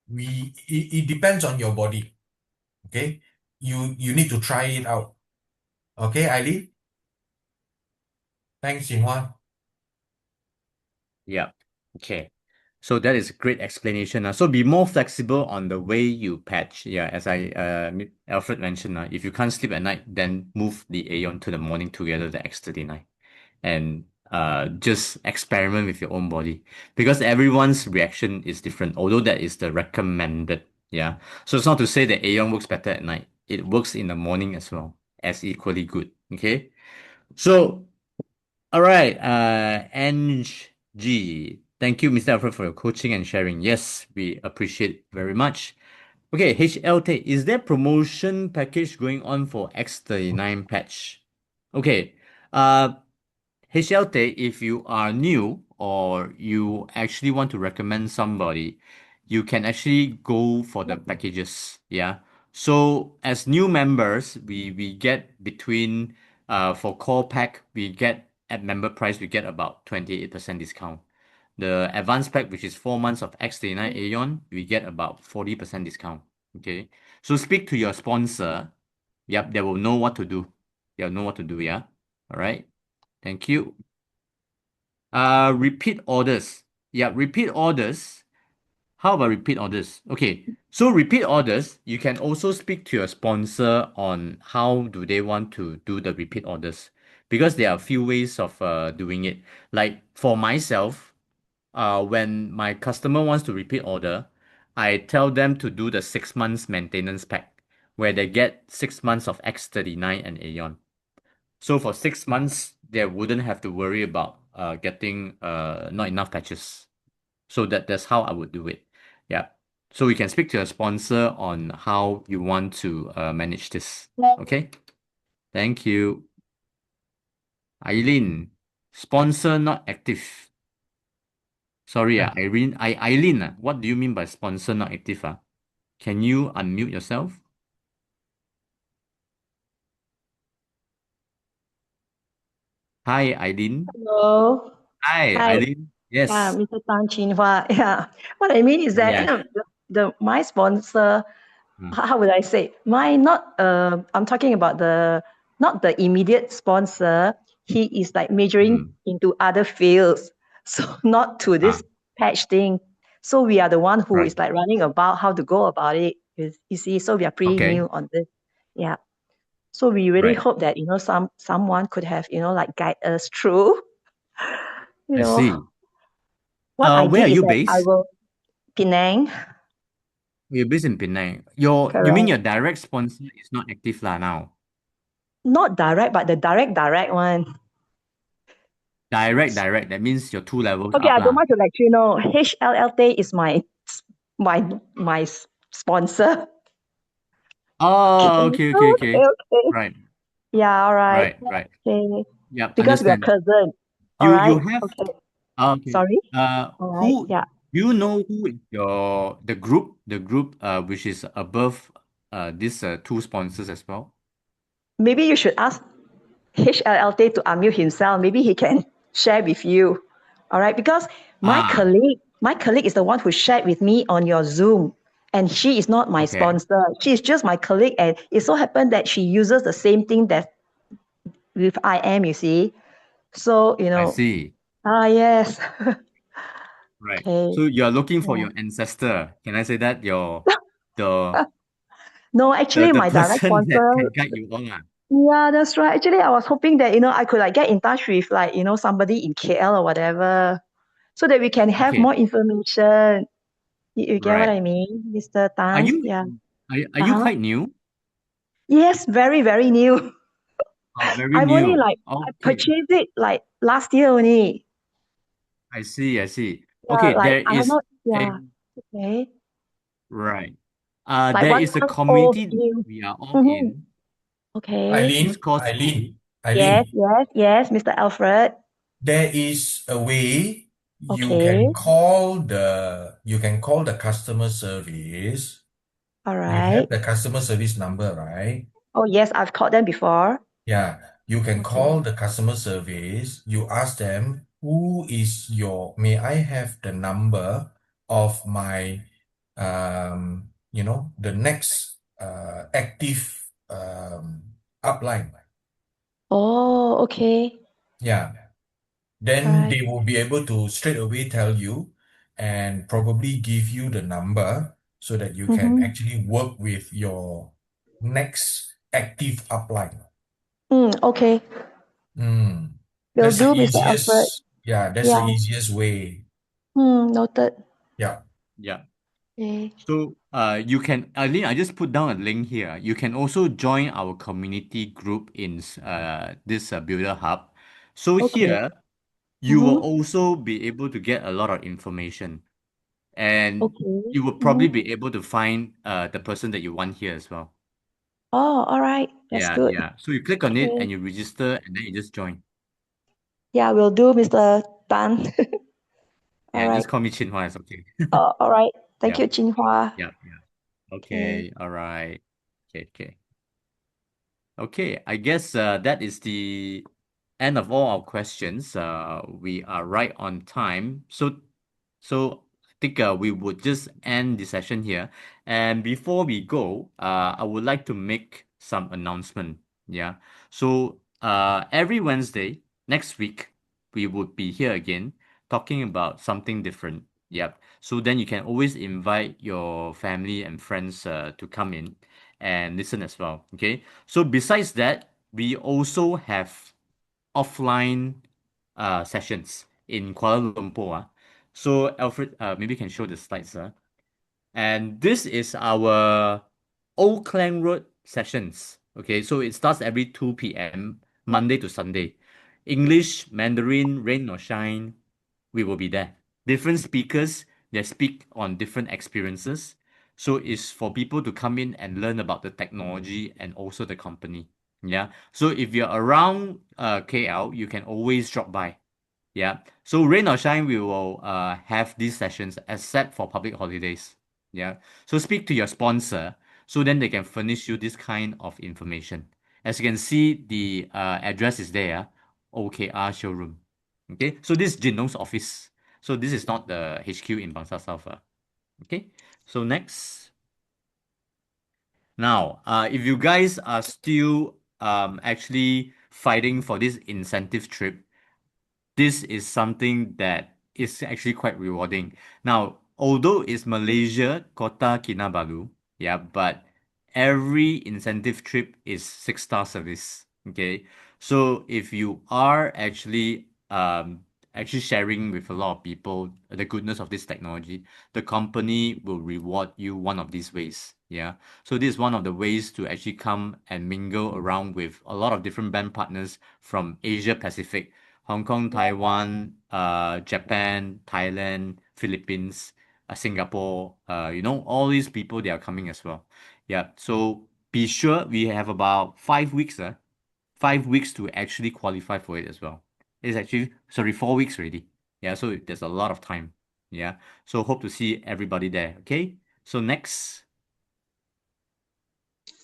it depends on your body. Okay? You need to try it out. Okay, Eileen? Thanks, Jinhua. Yeah. Okay. So that is a great explanation. So be more flexible on the way you patch. Yeah, as Alfred mentioned, if you can't sleep at night, then move the Aeon to the morning together with the X39. And just experiment with your own body. Because everyone's reaction is different, although that is the recommended. Yeah. So it's not to say that Aeon works better at night. It works in the morning as well, as equally good. Okay. So all right, NG. Thank you, Mr. Alfred, for your coaching and sharing. Yes, we appreciate very much. Okay, HLT, is there promotion package going on for X39 patch? Okay, HLT, if you are new or you actually want to recommend somebody, you can actually go for the packages. Yeah. So as new members, we get between for core pack, we get at member price, we get about 28% discount. The advanced pack, which is 4 months of X39 Aeon, we get about 40% discount. Okay. So speak to your sponsor. Yep, they will know what to do. They'll know what to do, yeah. All right. Thank you. Repeat orders. Yeah, repeat orders. How about repeat orders? Okay, so repeat orders, you can also speak to your sponsor on how do they want to do the repeat orders, because there are a few ways of doing it. Like for myself, when my customer wants to repeat order, I tell them to do the 6 months maintenance pack, where they get 6 months of X39 and Aeon. So for 6 months, they wouldn't have to worry about getting not enough patches. So that's how I would do it. Yeah. So we can speak to a sponsor on how you want to manage this. Okay. Thank you. Eileen, sponsor not active. Sorry, Eileen, what do you mean by sponsor not active? Can you unmute yourself? Hi, Eileen. Hello. Hi, Eileen. Yes. Mr. Tan Chin-Hua. Yeah. What I mean is that my sponsor, how would I say? I'm talking about not the immediate sponsor. He is like majoring into other fields. So not to this patch thing. So we are the one who is like running about how to go about it. You see, so we are pretty new on this. Yeah. So we really hope that, someone could have, like guide us through. I see. What where are you based? I will Penang. You're based in Penang. You mean your direct sponsor is not active now? Not direct, but the direct one. Direct. That means you're 2 levels Okay, up. I don't want to let you know. HLLT is my sponsor. Oh, okay. Right. Yeah, all right. Right. Okay. Yeah, because understand. we're cousin. You right? have Okay. okay. Sorry. Who Yeah. you know who is the group which is above these 2 sponsors as well? Maybe you should ask HLLT to unmute himself. Maybe he can share with you. All right, because my colleague is the one who shared with me on your Zoom, and she is not my sponsor. She is just my colleague, and it so happened that she uses the same thing that with IM, you see. So, I see. Yes. Right. Okay. So you're looking for your ancestor. Can I say that? The No, actually, the my direct person that sponsor. can guide you on. Yeah, that's right. Actually, I was hoping that, I could like get in touch with like, somebody in KL or whatever, so that we can have more information. You get what I mean, Mr. Tan? Are you Uh-huh. quite new? Yes, very, very new. Very I've new. only I purchased it like last year only. I see. Yeah, Okay, like there I have is not. a Yeah. Okay. right. Like There one is a month community old new. we are all in. Okay. It's called Yes, Mr. Alfred. There is a way you Okay. can call the customer service. All You right. have the customer service number, right? Oh yes, I've called them before. Yeah, you can call the customer service. You ask them may I have the number of my, the next active upline? Oh, okay. Yeah. Then they will be able to straight away tell you and probably give you the number so that you can actually work with your next active upline. Okay. Will Will That's the do, Mr. Alfred. that's the easiest way. Noted. Yeah. Yeah. Okay. So you can, Aline, I just put down a link here. You can also join our community group in this Builder Hub. So here, you will also be able to get a lot of information. And you will probably be able to find the person that you want here as well. Oh, all right. That's Yeah, good. yeah. So you click on it Okay. and you register and then you just join. Yeah, will do, Mr. Tan. All Yeah, right. just call me Chinhua, it's okay. All right. Thank Yeah, you, Jinhua. yeah, yeah. Okay. Okay, all right. Okay, okay. Okay, I guess that is the end of all our questions. We are right on time. So I think we would just end the session here. And before we go, I would like to make some announcement. Yeah. So every Wednesday next week, we would be here again talking about something different. Yep. So then you can always invite your family and friends to come in and listen as well. Okay. So besides that, we also have offline sessions in Kuala Lumpur. So Alfred, maybe you can show the slides. And this is our Old Klang Road sessions. Okay, so it starts every 2 p.m. Monday to Sunday. English, Mandarin, rain or shine, we will be there. Different speakers, they speak on different experiences. So it's for people to come in and learn about the technology and also the company. Yeah. So if you're around KL, you can always drop by. Yeah. So rain or shine, we will have these sessions except for public holidays. Yeah. So speak to your sponsor so then they can furnish you this kind of information. As you can see, the address is there, OKR showroom. Okay. So this is Jinlong's office. So this is not the HQ in Bangsa South. Okay. So next. Now, if you guys are still actually fighting for this incentive trip, this is something that is actually quite rewarding. Now, although it's Malaysia, Kota Kinabalu, yeah, but every incentive trip is 6-star service. Okay. So if you are actually sharing with a lot of people the goodness of this technology, the company will reward you one of these ways. Yeah. So this is one of the ways to actually come and mingle around with a lot of different band partners from Asia Pacific. Hong Kong, Taiwan, Japan, Thailand, Philippines, Singapore, all these people, they are coming as well. Yeah. So be sure we have about 5 weeks, 5 weeks to actually qualify for it as well. It's actually, 4 weeks already. Yeah. So there's a lot of time. Yeah. So hope to see everybody there. Okay. So next.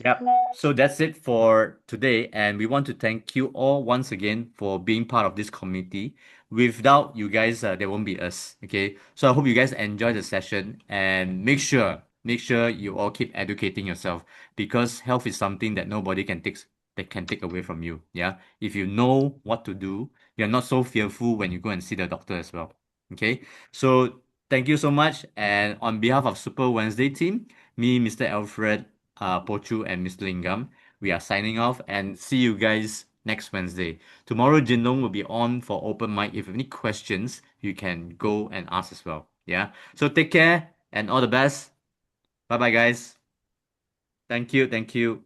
Yep. So that's it for today. And we want to thank you all once again for being part of this community. Without you guys, there won't be us. Okay. So I hope you guys enjoy the session and make sure you all keep educating yourself because health is something that nobody can take away from you. Yeah. If you know what to do, you're not so fearful when you go and see the doctor as well. Okay. So thank you so much. And on behalf of Super Wednesday team, me, Mr. Alfred, Pochu and Mr. Lingam. We are signing off and see you guys next Wednesday. Tomorrow, Jinlong will be on for open mic. If you have any questions, you can go and ask as well. Yeah. So take care and all the best. Bye bye, guys. Thank you. Thank you.